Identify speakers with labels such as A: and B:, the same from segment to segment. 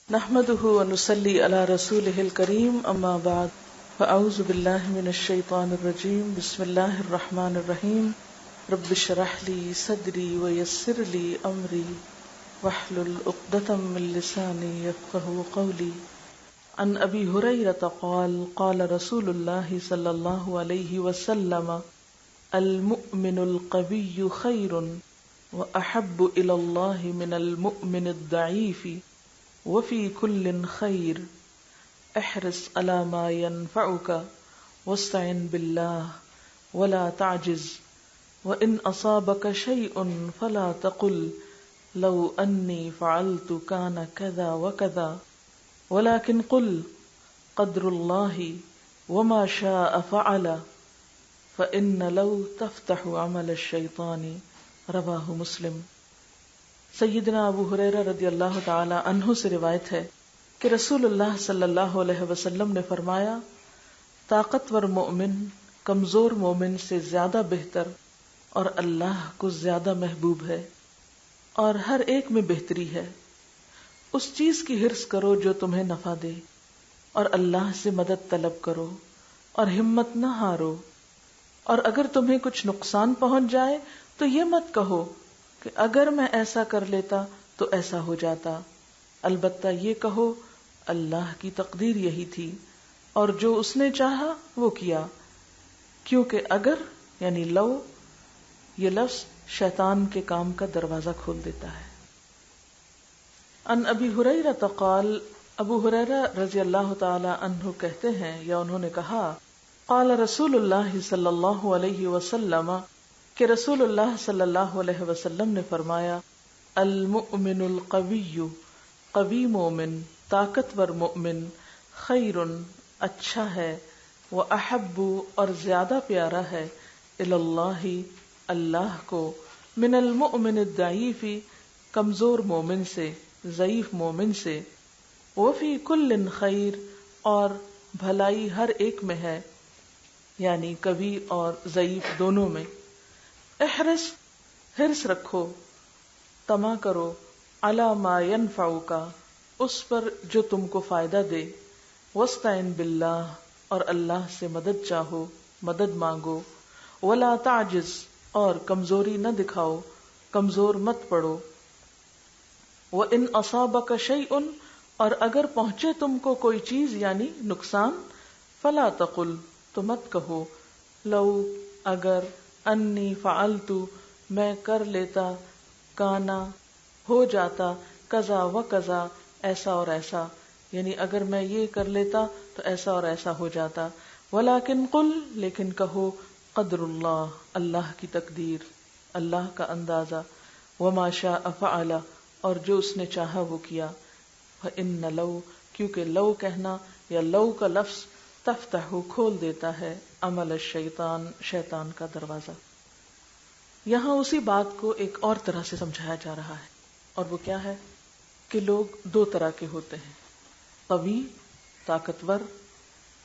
A: نحمده ونصلي على رسوله الكريم اما بعد فاعوذ بالله من الشيطان الرجيم بسم الله الرحمن الرحيم رب اشرح لي صدري ويسر لي امري واحلل عقدة من لساني يفقهوا قولي عن ابي هريرة قال قال رسول الله صلى الله عليه وسلم المؤمن القوي خير واحب الى الله من المؤمن الضعيف وفي كل خير احرص على ما ينفعك واستعن بالله ولا تعجز وإن أصابك شيء فلا تقل لو أني فعلت كان كذا وكذا ولكن قل قدر الله وما شاء فعل فإن لو تفتح عمل الشيطان رواه مسلم۔ سیدنا ابو ہریرہ رضی اللہ تعالی عنہ سے روایت ہے کہ رسول اللہ صلی اللہ علیہ وسلم نے فرمایا، طاقتور مومن کمزور مومن سے زیادہ بہتر اور اللہ کو زیادہ محبوب ہے، اور ہر ایک میں بہتری ہے۔ اس چیز کی حرص کرو جو تمہیں نفع دے، اور اللہ سے مدد طلب کرو اور ہمت نہ ہارو، اور اگر تمہیں کچھ نقصان پہنچ جائے تو یہ مت کہو کہ اگر میں ایسا کر لیتا تو ایسا ہو جاتا، البتہ یہ کہو اللہ کی تقدیر یہی تھی اور جو اس نے چاہا وہ کیا، کیونکہ اگر یعنی لو یہ لفظ شیطان کے کام کا دروازہ کھول دیتا ہے۔ عن ابی ہریرہ قال، ابو ہریرہ رضی اللہ تعالی عنہ کہتے ہیں یا انہوں نے کہا، قال رسول اللہ صلی اللہ علیہ وسلم کہ رسول اللہ صلی اللہ علیہ وسلم نے فرمایا، المؤمن القوی قوی مومن طاقتور مومن خیر اچھا ہے، واحب اور زیادہ پیارا ہے، اللہ اللہ کو، من المؤمن الضعیف کمزور مومن سے ضعیف مومن سے، وفی کل خیر اور بھلائی ہر ایک میں ہے، یعنی قوی اور ضعیف دونوں میں۔ احرص حرص رکھو، طمع کرو، علی ما ینفعک اس پر جو تم کو فائدہ دے، واستعن باللہ اور اللہ سے مدد چاہو مدد مانگو، ولا تعجز اور کمزوری نہ دکھاؤ کمزور مت پڑو، وان اصابک شیء اور اگر پہنچے تم کو کوئی چیز یعنی نقصان، فلا تقل تو مت کہو، لو اگر، انی فعلت میں کر لیتا، کانا ہو جاتا، کذا و کذا ایسا اور ایسا، یعنی اگر میں یہ کر لیتا تو ایسا اور ایسا ہو جاتا، ولیکن قل لیکن کہو، قدر اللہ اللہ کی تقدیر اللہ کا اندازہ، وما شاء فعل اور جو اس نے چاہا وہ کیا، فإن لو کیونکہ لو کہنا یا لو کا لفظ تفتح کھول دیتا ہے عمل الشیطان شیطان کا دروازہ۔ یہاں اسی بات کو ایک اور طرح سے سمجھایا جا رہا ہے، اور وہ کیا ہے کہ لوگ دو طرح کے ہوتے ہیں، قوی طاقتور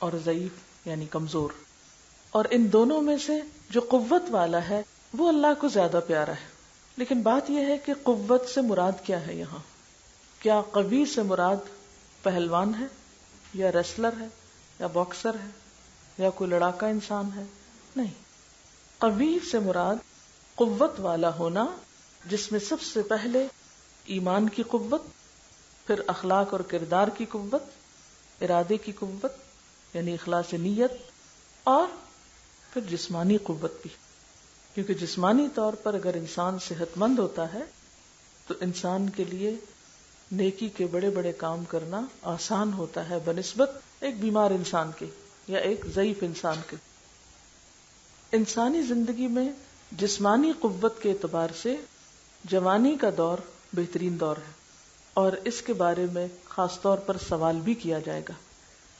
A: اور ضعیف یعنی کمزور، اور ان دونوں میں سے جو قوت والا ہے وہ اللہ کو زیادہ پیارا ہے۔ لیکن بات یہ ہے کہ قوت سے مراد کیا ہے یہاں؟ کیا قوی سے مراد پہلوان ہے یا ریسلر ہے یا باکسر ہے یا کوئی لڑاکا انسان ہے؟ نہیں، قوی سے مراد قوت والا ہونا جس میں سب سے پہلے ایمان کی قوت، پھر اخلاق اور کردار کی قوت، ارادے کی قوت یعنی اخلاص نیت، اور پھر جسمانی قوت بھی، کیونکہ جسمانی طور پر اگر انسان صحت مند ہوتا ہے تو انسان کے لیے نیکی کے بڑے بڑے کام کرنا آسان ہوتا ہے بنسبت ایک بیمار انسان کے یا ایک ضعیف انسان کے۔ انسانی زندگی میں جسمانی قوت کے اعتبار سے جوانی کا دور بہترین دور ہے، اور اس کے بارے میں خاص طور پر سوال بھی کیا جائے گا،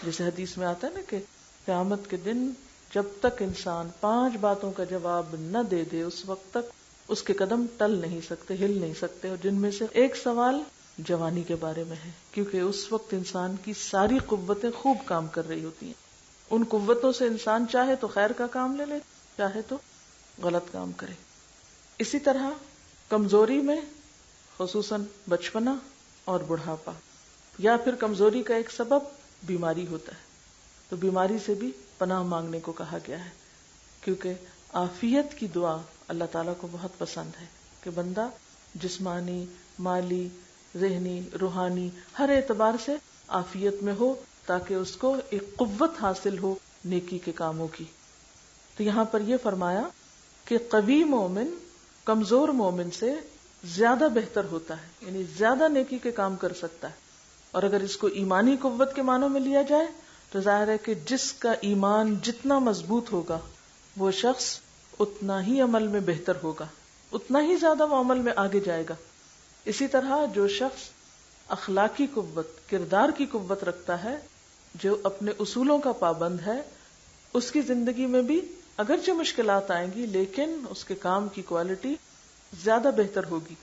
A: جیسے حدیث میں آتا ہے نا کہ قیامت کے دن جب تک انسان 5 باتوں کا جواب نہ دے دے اس وقت تک اس کے قدم ٹل نہیں سکتے، ہل نہیں سکتے، اور جن میں سے ایک سوال جوانی کے بارے میں ہے، کیونکہ اس وقت انسان کی ساری قوتیں خوب کام کر رہی ہوتی ہیں۔ ان قوتوں سے انسان چاہے تو خیر کا کام لے لے، چاہے تو غلط کام کرے۔ اسی طرح کمزوری میں خصوصاً بچپنا اور بڑھاپا، یا پھر کمزوری کا ایک سبب بیماری ہوتا ہے، تو بیماری سے بھی پناہ مانگنے کو کہا گیا ہے، کیونکہ عافیت کی دعا اللہ تعالیٰ کو بہت پسند ہے کہ بندہ جسمانی، مالی، ذہنی، روحانی ہر اعتبار سے عافیت میں ہو، تاکہ اس کو ایک قوت حاصل ہو نیکی کے کاموں کی۔ تو یہاں پر یہ فرمایا کہ قوی مومن کمزور مومن سے زیادہ بہتر ہوتا ہے، یعنی زیادہ نیکی کے کام کر سکتا ہے۔ اور اگر اس کو ایمانی قوت کے معنوں میں لیا جائے تو ظاہر ہے کہ جس کا ایمان جتنا مضبوط ہوگا وہ شخص اتنا ہی عمل میں بہتر ہوگا، اتنا ہی زیادہ وہ عمل میں آگے جائے گا۔ اسی طرح جو شخص اخلاقی قوت، کردار کی قوت رکھتا ہے، جو اپنے اصولوں کا پابند ہے، اس کی زندگی میں بھی اگرچہ مشکلات آئیں گی لیکن اس کے کام کی کوالٹی زیادہ بہتر ہوگی۔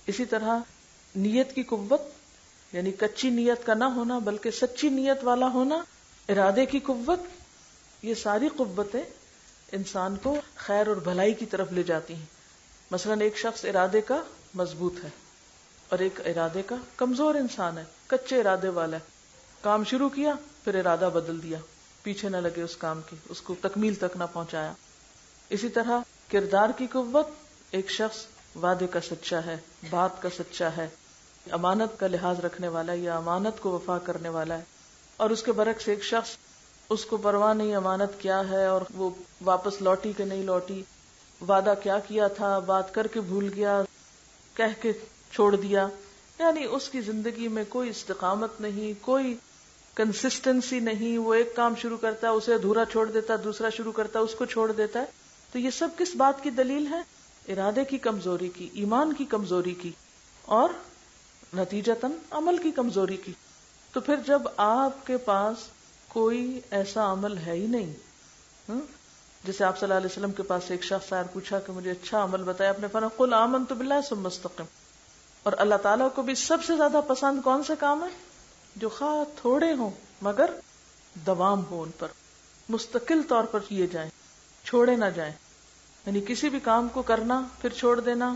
A: اسی طرح نیت کی قوت، یعنی کچی نیت کا نہ ہونا بلکہ سچی نیت والا ہونا، ارادے کی قوت، یہ ساری قوتیں انسان کو خیر اور بھلائی کی طرف لے جاتی ہیں۔ مثلا ایک شخص ارادے کا مضبوط ہے اور ایک ارادے کا کمزور انسان ہے، کچے ارادے والا ہے، کام شروع کیا پھر ارادہ بدل دیا، پیچھے نہ لگے اس کام کی، اس کو تکمیل تک نہ پہنچایا۔ اسی طرح کردار کی قوت، ایک شخص وعدے کا سچا ہے، بات کا سچا ہے، امانت کا لحاظ رکھنے والا ہے یا امانت کو وفا کرنے والا ہے، اور اس کے برعکس ایک شخص اس کو پرواہ نہیں امانت کیا ہے اور وہ واپس لوٹی کہ نہیں لوٹی، وعدہ کیا کیا تھا بات کر کے بھول گیا، کہہ کے چھوڑ دیا، یعنی اس کی زندگی میں کوئی استقامت نہیں، کوئی کنسسٹنسی نہیں، وہ ایک کام شروع کرتا ہے اسے ادھورا چھوڑ دیتا ہے، دوسرا شروع کرتا ہے اس کو چھوڑ دیتا ہے۔ تو یہ سب کس بات کی دلیل ہے؟ ارادے کی کمزوری کی، ایمان کی کمزوری کی، اور نتیجتاً عمل کی کمزوری کی۔ تو پھر جب آپ کے پاس کوئی ایسا عمل ہے ہی نہیں، جیسے آپ صلی اللہ علیہ وسلم کے پاس ایک شخص آیا اور پوچھا کہ مجھے اچھا عمل بتایا، آپ نے فرمایا قل آمنت باللہ ثم استقم۔ اور اللہ تعالیٰ کو بھی سب سے زیادہ پسند کون سے کام ہے؟ جو خواہ تھوڑے ہوں مگر دوام ہو، ان پر مستقل طور پر کیے جائیں، چھوڑے نہ جائیں۔ یعنی کسی بھی کام کو کرنا پھر چھوڑ دینا،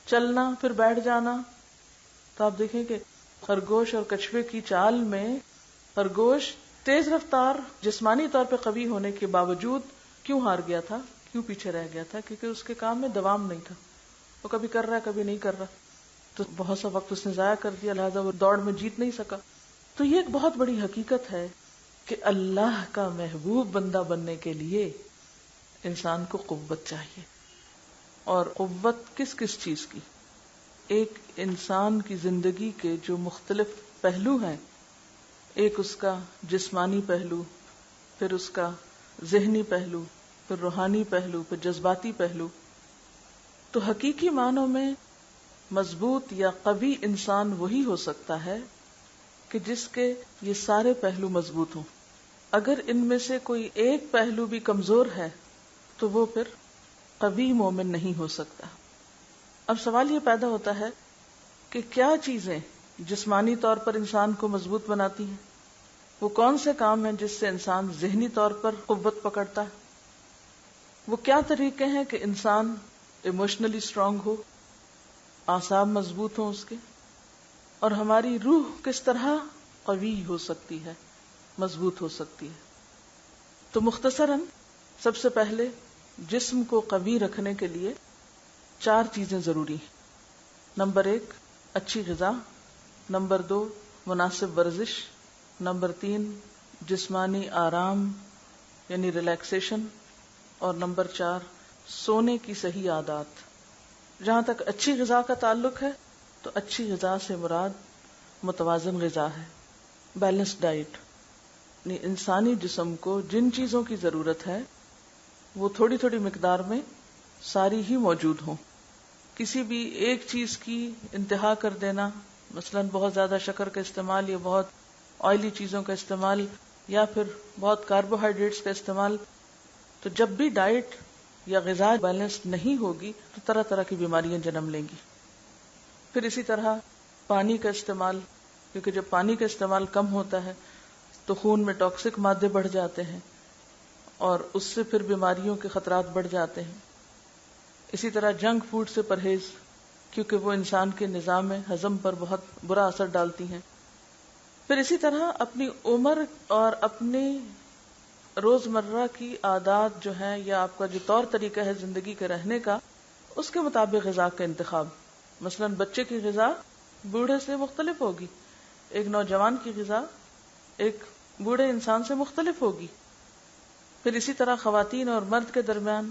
A: چلنا پھر بیٹھ جانا۔ تو آپ دیکھیں کہ خرگوش اور کچھوے کی چال میں خرگوش تیز رفتار جسمانی طور پہ قوی ہونے کے باوجود کیوں ہار گیا تھا، کیوں پیچھے رہ گیا تھا؟ کیونکہ اس کے کام میں دوام نہیں تھا، وہ کبھی کر رہا ہے کبھی نہیں کر رہا، تو بہت سا وقت اس نے ضائع کر دیا، لہذا وہ دوڑ میں جیت نہیں سکا۔ تو یہ ایک بہت بڑی حقیقت ہے کہ اللہ کا محبوب بندہ بننے کے لیے انسان کو قوت چاہیے۔ اور قوت کس کس چیز کی؟ ایک انسان کی زندگی کے جو مختلف پہلو ہیں، ایک اس کا جسمانی پہلو، پھر اس کا ذہنی پہلو، پھر روحانی پہلو، پھر جذباتی پہلو۔ تو حقیقی معنوں میں مضبوط یا قوی انسان وہی ہو سکتا ہے کہ جس کے یہ سارے پہلو مضبوط ہوں۔ اگر ان میں سے کوئی ایک پہلو بھی کمزور ہے تو وہ پھر قوی مومن نہیں ہو سکتا۔ اب سوال یہ پیدا ہوتا ہے کہ کیا چیزیں جسمانی طور پر انسان کو مضبوط بناتی ہیں؟ وہ کون سے کام ہیں جس سے انسان ذہنی طور پر قوت پکڑتا ہے؟ وہ کیا طریقے ہیں کہ انسان ایموشنلی اسٹرانگ ہو، اعصاب مضبوط ہوں اس کے، اور ہماری روح کس طرح قوی ہو سکتی ہے، مضبوط ہو سکتی ہے؟ تو مختصراً سب سے پہلے جسم کو قوی رکھنے کے لیے 4 چیزیں ضروری ہیں۔ نمبر 1 اچھی غذا، نمبر 2 مناسب ورزش، نمبر 3 جسمانی آرام یعنی ریلیکسیشن، اور نمبر 4 سونے کی صحیح عادات۔ جہاں تک اچھی غذا کا تعلق ہے تو اچھی غذا سے مراد متوازن غذا ہے، بیلنس ڈائٹ، یعنی انسانی جسم کو جن چیزوں کی ضرورت ہے وہ تھوڑی تھوڑی مقدار میں ساری ہی موجود ہوں۔ کسی بھی ایک چیز کی انتہا کر دینا، مثلا بہت زیادہ شکر کا استعمال یا بہت آئلی چیزوں کا استعمال یا پھر بہت کاربوہائیڈریٹس کا استعمال، تو جب بھی ڈائٹ یا غذا بیلنس نہیں ہوگی تو طرح طرح کی بیماریاں جنم لیں گی۔ پھر اسی طرح پانی کا استعمال، کیونکہ جب پانی کا استعمال کم ہوتا ہے تو خون میں ٹاکسک مادے بڑھ جاتے ہیں اور اس سے پھر بیماریوں کے خطرات بڑھ جاتے ہیں۔ اسی طرح جنک فوڈ سے پرہیز، کیونکہ وہ انسان کے نظام ہضم پر بہت برا اثر ڈالتی ہیں۔ پھر اسی طرح اپنی عمر اور اپنی روزمرہ کی عادات جو ہیں یا آپ کا جو طور طریقہ ہے زندگی کے رہنے کا، اس کے مطابق غذا کا انتخاب. مثلا بچے کی غذا بوڑھے سے مختلف ہوگی، ایک نوجوان کی غذا ایک بوڑھے انسان سے مختلف ہوگی. پھر اسی طرح خواتین اور مرد کے درمیان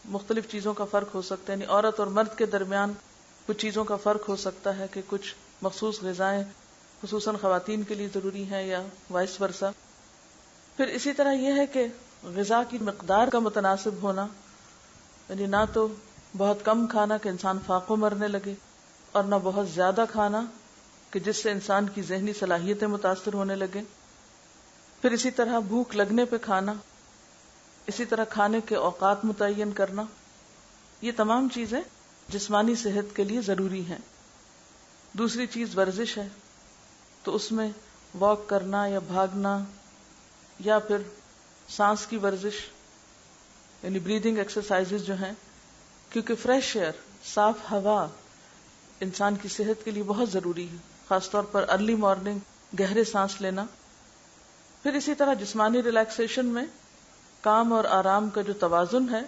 A: مختلف چیزوں کا فرق ہو سکتا ہے، یعنی عورت اور مرد کے درمیان کچھ چیزوں کا فرق ہو سکتا ہے کہ کچھ مخصوص غذائیں خصوصاً خواتین کے لیے ضروری ہیں یا وائس ورثہ. پھر اسی طرح یہ ہے کہ غذا کی مقدار کا متناسب ہونا، یعنی نہ تو بہت کم کھانا کہ انسان فاقوں مرنے لگے، اور نہ بہت زیادہ کھانا کہ جس سے انسان کی ذہنی صلاحیتیں متاثر ہونے لگے. پھر اسی طرح بھوک لگنے پہ کھانا، اسی طرح کھانے کے اوقات متعین کرنا، یہ تمام چیزیں جسمانی صحت کے لیے ضروری ہیں. دوسری چیز ورزش ہے، تو اس میں واک کرنا یا بھاگنا یا پھر سانس کی ورزش یعنی بریدنگ ایکسرسائزز جو ہیں، کیونکہ فریش ایئر، صاف ہوا انسان کی صحت کے لیے بہت ضروری ہے، خاص طور پر ارلی مارننگ گہرے سانس لینا. پھر اسی طرح جسمانی ریلیکسیشن میں کام اور آرام کا جو توازن ہے،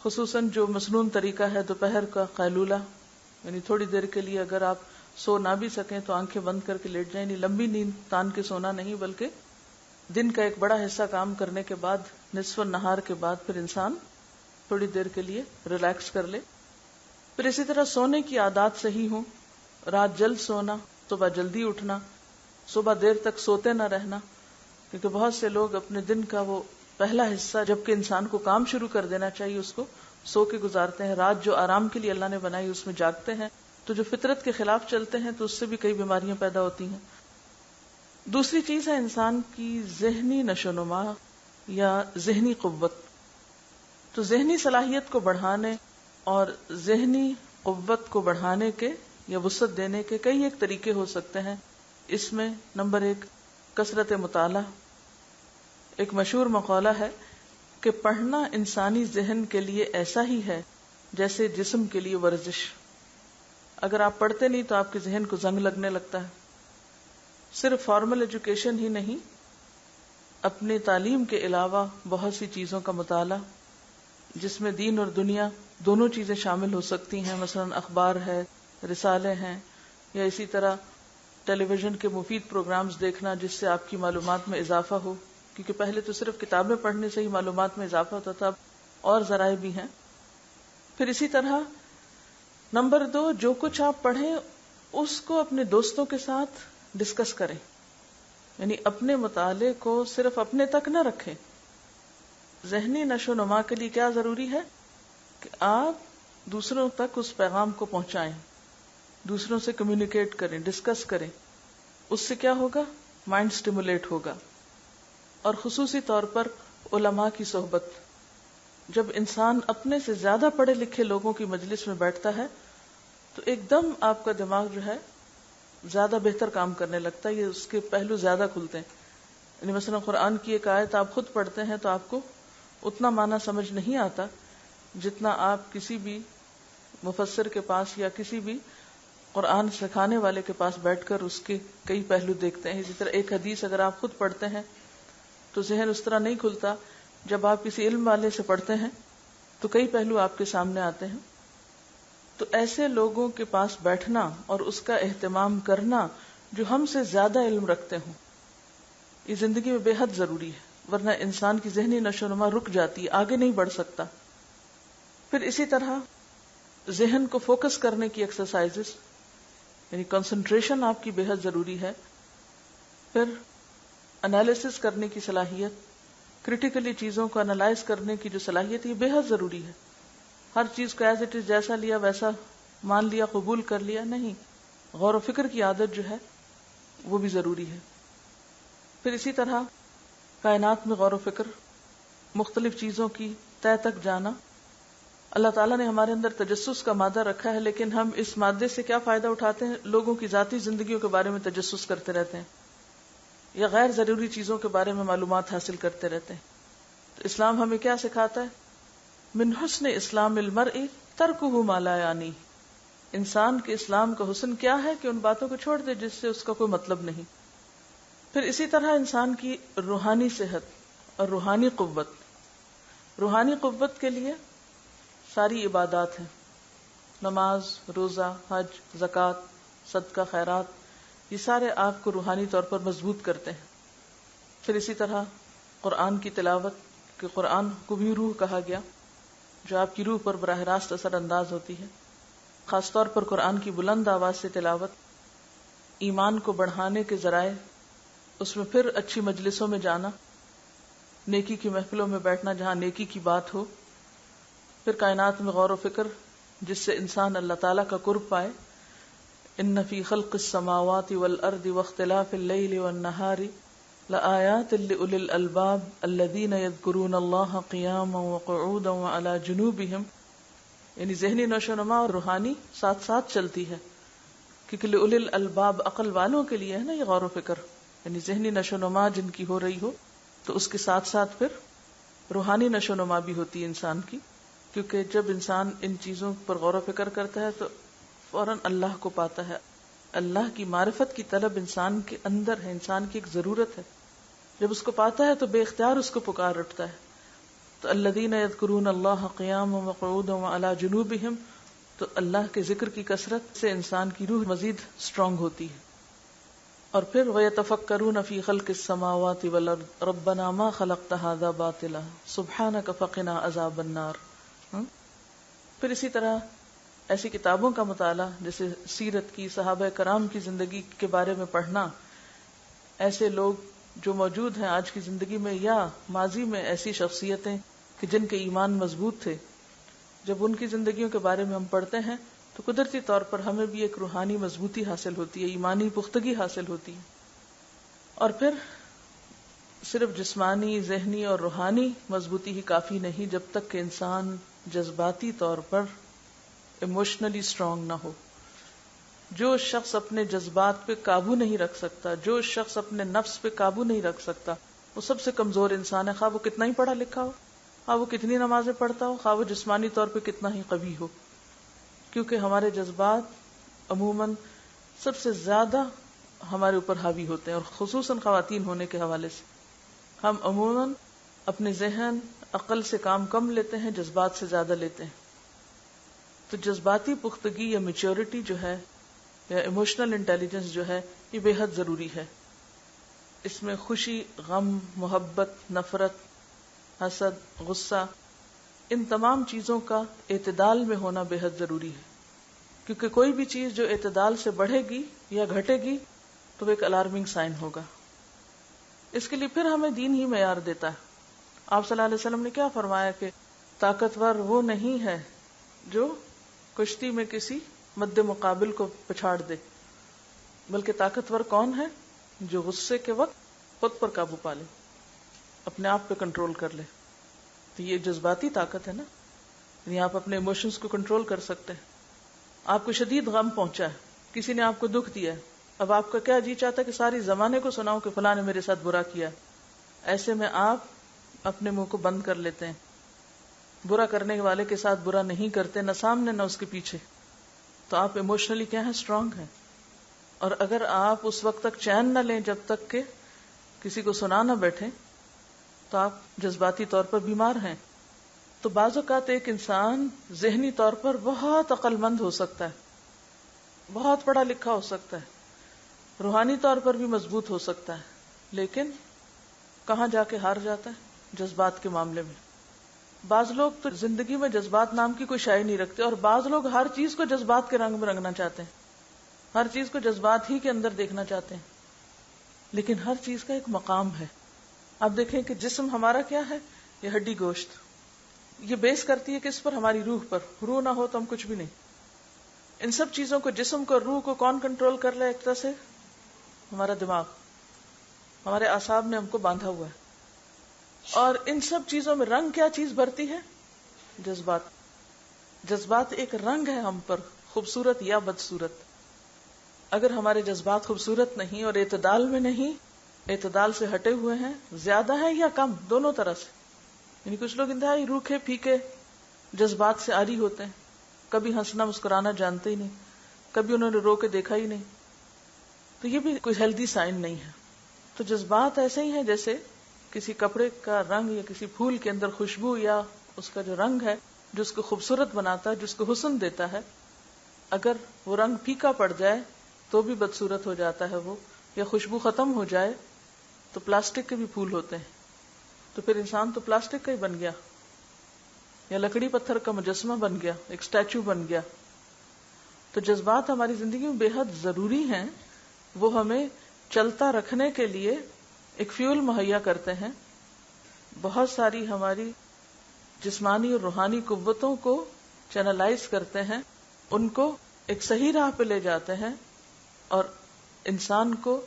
A: خصوصاً جو مسنون طریقہ ہے دوپہر کا قیلولہ، یعنی تھوڑی دیر کے لیے اگر آپ سو نہ بھی سکیں تو آنکھیں بند کر کے لیٹ جائیں، یعنی لمبی نیند تان کے سونا نہیں بلکہ دن کا ایک بڑا حصہ کام کرنے کے بعد نصف النہار کے بعد پھر انسان تھوڑی دیر کے لیے ریلیکس کر لے. پھر اسی طرح سونے کی عادات صحیح ہوں، رات جلد سونا، صبح جلدی اٹھنا، صبح دیر تک سوتے نہ رہنا، کیونکہ بہت سے لوگ اپنے دن کا وہ پہلا حصہ جبکہ انسان کو کام شروع کر دینا چاہیے اس کو سو کے گزارتے ہیں. رات جو آرام کے لیے اللہ نے بنائی اس میں جاگتے ہیں، تو جو فطرت کے خلاف چلتے ہیں تو اس سے بھی کئی بیماریاں پیدا ہوتی ہیں. دوسری چیز ہے انسان کی ذہنی نشوونما یا ذہنی قوت. تو ذہنی صلاحیت کو بڑھانے اور ذہنی قوت کو بڑھانے کے یا وسعت دینے کے کئی ایک طریقے ہو سکتے ہیں. اس میں نمبر 1 کثرت مطالعہ. ایک مشہور مقولہ ہے کہ پڑھنا انسانی ذہن کے لیے ایسا ہی ہے جیسے جسم کے لیے ورزش. اگر آپ پڑھتے نہیں تو آپ کے ذہن کو زنگ لگنے لگتا ہے. صرف فارمل ایجوکیشن ہی نہیں، اپنی تعلیم کے علاوہ بہت سی چیزوں کا مطالعہ جس میں دین اور دنیا دونوں چیزیں شامل ہو سکتی ہیں. مثلا اخبار ہے، رسالے ہیں، یا اسی طرح ٹیلی ویژن کے مفید پروگرامز دیکھنا جس سے آپ کی معلومات میں اضافہ ہو، کیونکہ پہلے تو صرف کتابیں پڑھنے سے ہی معلومات میں اضافہ ہوتا تھا، اور ذرائع بھی ہیں. پھر اسی طرح نمبر 2 جو کچھ آپ پڑھیں اس کو اپنے دوستوں کے ساتھ ڈسکس کریں، یعنی اپنے مطالعے کو صرف اپنے تک نہ رکھیں. ذہنی نشو و نما کے لیے کیا ضروری ہے کہ آپ دوسروں تک اس پیغام کو پہنچائیں، دوسروں سے کمیونیکیٹ کریں، ڈسکس کریں. اس سے کیا ہوگا؟ مائنڈ سٹیمولیٹ ہوگا. اور خصوصی طور پر علماء کی صحبت. جب انسان اپنے سے زیادہ پڑھے لکھے لوگوں کی مجلس میں بیٹھتا ہے تو ایک دم آپ کا دماغ جو ہے زیادہ بہتر کام کرنے لگتا ہے، یہ اس کے پہلو زیادہ کھلتے ہیں. یعنی مثلا قرآن کی ایک آیت آپ خود پڑھتے ہیں تو آپ کو اتنا معنی سمجھ نہیں آتا جتنا آپ کسی بھی مفسر کے پاس یا کسی بھی قرآن سکھانے والے کے پاس بیٹھ کر اس کے کئی پہلو دیکھتے ہیں. اسی طرح ایک حدیث اگر آپ خود پڑھتے ہیں تو ذہن اس طرح نہیں کھلتا. جب آپ کسی علم والے سے پڑھتے ہیں تو کئی پہلو آپ کے سامنے آتے ہیں. تو ایسے لوگوں کے پاس بیٹھنا اور اس کا اہتمام کرنا جو ہم سے زیادہ علم رکھتے ہوں، یہ زندگی میں بے حد ضروری ہے، ورنہ انسان کی ذہنی نشو و نما رک جاتی ہے، آگے نہیں بڑھ سکتا. پھر اسی طرح ذہن کو فوکس کرنے کی ایکسرسائزز، یعنی کنسنٹریشن آپ کی بے حد ضروری ہے. پھر انالیسس کرنے کی صلاحیت، کریٹیکلی چیزوں کو انالائز کرنے کی جو صلاحیت ہے یہ بے حد ضروری ہے. ہر چیز کو ایز اٹ از جیسا لیا ویسا مان لیا، قبول کر لیا نہیں. غور و فکر کی عادت جو ہے وہ بھی ضروری ہے. پھر اسی طرح کائنات میں غور و فکر، مختلف چیزوں کی تہ تک جانا. اللہ تعالیٰ نے ہمارے اندر تجسس کا مادہ رکھا ہے، لیکن ہم اس مادے سے کیا فائدہ اٹھاتے ہیں؟ لوگوں کی ذاتی زندگیوں کے بارے میں تجسس کرتے رہتے ہیں یا غیر ضروری چیزوں کے بارے میں معلومات حاصل کرتے رہتے ہیں. تو اسلام ہمیں کیا سکھاتا ہے؟ من حسن اسلام المرء ترکہ ما لا یعنی. انسان کے اسلام کا حسن کیا ہے کہ ان باتوں کو چھوڑ دے جس سے اس کا کوئی مطلب نہیں. پھر اسی طرح انسان کی روحانی صحت اور روحانی قوت کے لیے ساری عبادات ہیں، نماز، روزہ، حج، زکوٰۃ، صدقہ، خیرات، یہ سارے آپ کو روحانی طور پر مضبوط کرتے ہیں۔ پھر اسی طرح قرآن کی تلاوت، کہ قرآن کو بھی روح کہا گیا، جو آپ کی روح پر براہ راست اثر انداز ہوتی ہے۔ خاص طور پر قرآن کی بلند آواز سے تلاوت ایمان کو بڑھانے کے ذرائع، اس میں پھر اچھی مجلسوں میں جانا، نیکی کی محفلوں میں بیٹھنا جہاں نیکی کی بات ہو، پھر کائنات میں غور و فکر جس سے انسان اللہ تعالیٰ کا قرب پائے۔ ان فی خلق السماوات والارض واختلاف اللیل والنہار لآیات لأولی الالباب الذین یذکرون اللہ قیاما وقعودا وعلی جنوبہم، یعنی ذہنی نشو و نما اور روحانی ساتھ ساتھ چلتی ہے، کیونکہ لأولی الالباب عقل والوں کے لیے ہے نا یہ غور و فکر، یعنی ذہنی نشو و نما جن کی ہو رہی ہو تو اس کے ساتھ ساتھ پھر روحانی نشو و نما بھی ہوتی ہے انسان کی، کیونکہ جب انسان ان چیزوں پر غور و فکر کرتا ہے تو فوراً اللہ کو پاتا ہے۔ اللہ کی معرفت کی طلب انسان کے اندر ہے، انسان کی ایک ضرورت ہے، جب اس کو پاتا ہے تو بے اختیار اس کو پکار اٹھتا ہے۔ تو الذین یذکرون اللہ قیاما وقعودا وعلی جنوبہم، تو اللہ کے ذکر کی کثرت سے انسان کی روح مزید اسٹرانگ ہوتی ہے۔ اور پھر وَيَتَفَكَّرُونَ فِي خَلْقِ السَّمَاوَاتِ وَالْأَرْضِ رَبَّنَا مَا خَلَقْتَ هَذَا بَاطِلًا سُبْحَانَكَ فَقِنَا عَذَابَ النَّارِ۔ پھر اسی طرح ایسی کتابوں کا مطالعہ جیسے سیرت کی، صحابہ کرام کی زندگی کے بارے میں پڑھنا، ایسے لوگ جو موجود ہیں آج کی زندگی میں یا ماضی میں، ایسی شخصیتیں کہ جن کے ایمان مضبوط تھے، جب ان کی زندگیوں کے بارے میں ہم پڑھتے ہیں تو قدرتی طور پر ہمیں بھی ایک روحانی مضبوطی حاصل ہوتی ہے، ایمانی پختگی حاصل ہوتی ہے۔ اور پھر صرف جسمانی، ذہنی اور روحانی مضبوطی ہی کافی نہیں جب تک کہ انسان جذباتی طور پر ایموشنلی اسٹرانگ نہ ہو۔ جو شخص اپنے جذبات پہ قابو نہیں رکھ سکتا، جو شخص اپنے نفس پہ قابو نہیں رکھ سکتا، وہ سب سے کمزور انسان ہے، خواہ وہ کتنا ہی پڑھا لکھا ہو، خواہ وہ کتنی نمازیں پڑھتا ہو، خواہ وہ جسمانی طور پہ کتنا ہی قوی ہو، کیونکہ ہمارے جذبات عموماً سب سے زیادہ ہمارے اوپر حاوی ہوتے ہیں، اور خصوصاً خواتین ہونے کے حوالے سے ہم عموماً اپنے ذہن، عقل سے کام کم لیتے ہیں، جذبات سے زیادہ لیتے ہیں۔ تو جذباتی پختگی یا میچورٹی جو ہے، یا ایموشنل انٹیلیجنس جو ہے، یہ بے حد ضروری ہے۔ اس میں خوشی، غم، محبت، نفرت، حسد، غصہ، ان تمام چیزوں کا اعتدال میں ہونا بے حد ضروری ہے، کیونکہ کوئی بھی چیز جو اعتدال سے بڑھے گی یا گھٹے گی تو وہ ایک الارمنگ سائن ہوگا۔ اس کے لیے پھر ہمیں دین ہی معیار دیتا ہے۔ آپ صلی اللہ علیہ وسلم نے کیا فرمایا کہ طاقتور وہ نہیں ہے جو کشتی میں کسی مد مقابل کو پچھاڑ دے، بلکہ طاقتور کون ہے جو غصے کے وقت خود پر قابو پا لے، اپنے آپ پہ کنٹرول کر لے۔ تو یہ جذباتی طاقت ہے نا، یعنی آپ اپنے ایموشنز کو کنٹرول کر سکتے ہیں۔ آپ کو شدید غم پہنچا ہے، کسی نے آپ کو دکھ دیا ہے، اب آپ کا کیا جی چاہتا ہے کہ ساری زمانے کو سناؤ کہ فلاں نے میرے ساتھ برا کیا۔ ایسے میں آپ اپنے منہ کو بند کر لیتے ہیں، برا کرنے والے کے ساتھ برا نہیں کرتے، نہ سامنے نہ اس کے پیچھے۔ تو آپ ایموشنلی کیا ہیں؟ اسٹرانگ ہیں۔ اور اگر آپ اس وقت تک چین نہ لیں جب تک کہ کسی کو سنا نہ بیٹھیں تو آپ جذباتی طور پر بیمار ہیں۔ تو بعض اوقات ایک انسان ذہنی طور پر بہت عقل مند ہو سکتا ہے، بہت پڑھا لکھا ہو سکتا ہے، روحانی طور پر بھی مضبوط ہو سکتا ہے، لیکن کہاں جا کے ہار جاتا ہے؟ جذبات کے معاملے میں۔ بعض لوگ تو زندگی میں جذبات نام کی کوئی شے نہیں رکھتے، اور بعض لوگ ہر چیز کو جذبات کے رنگ میں رنگنا چاہتے ہیں، ہر چیز کو جذبات ہی کے اندر دیکھنا چاہتے ہیں، لیکن ہر چیز کا ایک مقام ہے۔ آپ دیکھیں کہ جسم ہمارا کیا ہے؟ یہ ہڈی گوشت، یہ بیس کرتی ہے کس پر؟ ہماری روح پر۔ روح نہ ہو تو ہم کچھ بھی نہیں۔ ان سب چیزوں کو، جسم کو، روح کو کون کنٹرول کر رہا ہے؟ ایک طرح سے ہمارا دماغ، ہمارے اعصاب نے ہم کو باندھا ہوا ہے۔ اور ان سب چیزوں میں رنگ کیا چیز بھرتی ہے؟ جذبات۔ جذبات ایک رنگ ہے ہم پر، خوبصورت یا بدصورت۔ اگر ہمارے جذبات خوبصورت نہیں اور اعتدال میں نہیں، اعتدال سے ہٹے ہوئے ہیں، زیادہ ہیں یا کم، دونوں طرح سے، یعنی کچھ لوگ انتہائی روکھے پھیکے جذبات سے عاری ہوتے ہیں، کبھی ہنسنا مسکرانا جانتے ہی نہیں، کبھی انہوں نے رو کے دیکھا ہی نہیں، تو یہ بھی کوئی ہیلدی سائن نہیں ہے۔ تو جذبات ایسے ہی ہیں جیسے کسی کپڑے کا رنگ یا کسی پھول کے اندر خوشبو یا اس کا جو رنگ ہے جو اس کو خوبصورت بناتا ہے، جس کو حسن دیتا ہے، اگر وہ رنگ پھیکا پڑ جائے تو بھی بدصورت ہو جاتا ہے وہ، یا خوشبو ختم ہو جائے تو پلاسٹک کے بھی پھول ہوتے ہیں، تو پھر انسان تو پلاسٹک کا ہی بن گیا، یا لکڑی پتھر کا مجسمہ بن گیا، ایک اسٹیچو بن گیا. تو جذبات ہماری زندگی میں بے حد ضروری ہیں، وہ ہمیں چلتا رکھنے کے لیے ایک فیول مہیا کرتے ہیں، بہت ساری ہماری جسمانی اور روحانی قوتوں کو چینلائز کرتے ہیں، ان کو ایک صحیح راہ پہ لے جاتے ہیں، اور انسان کو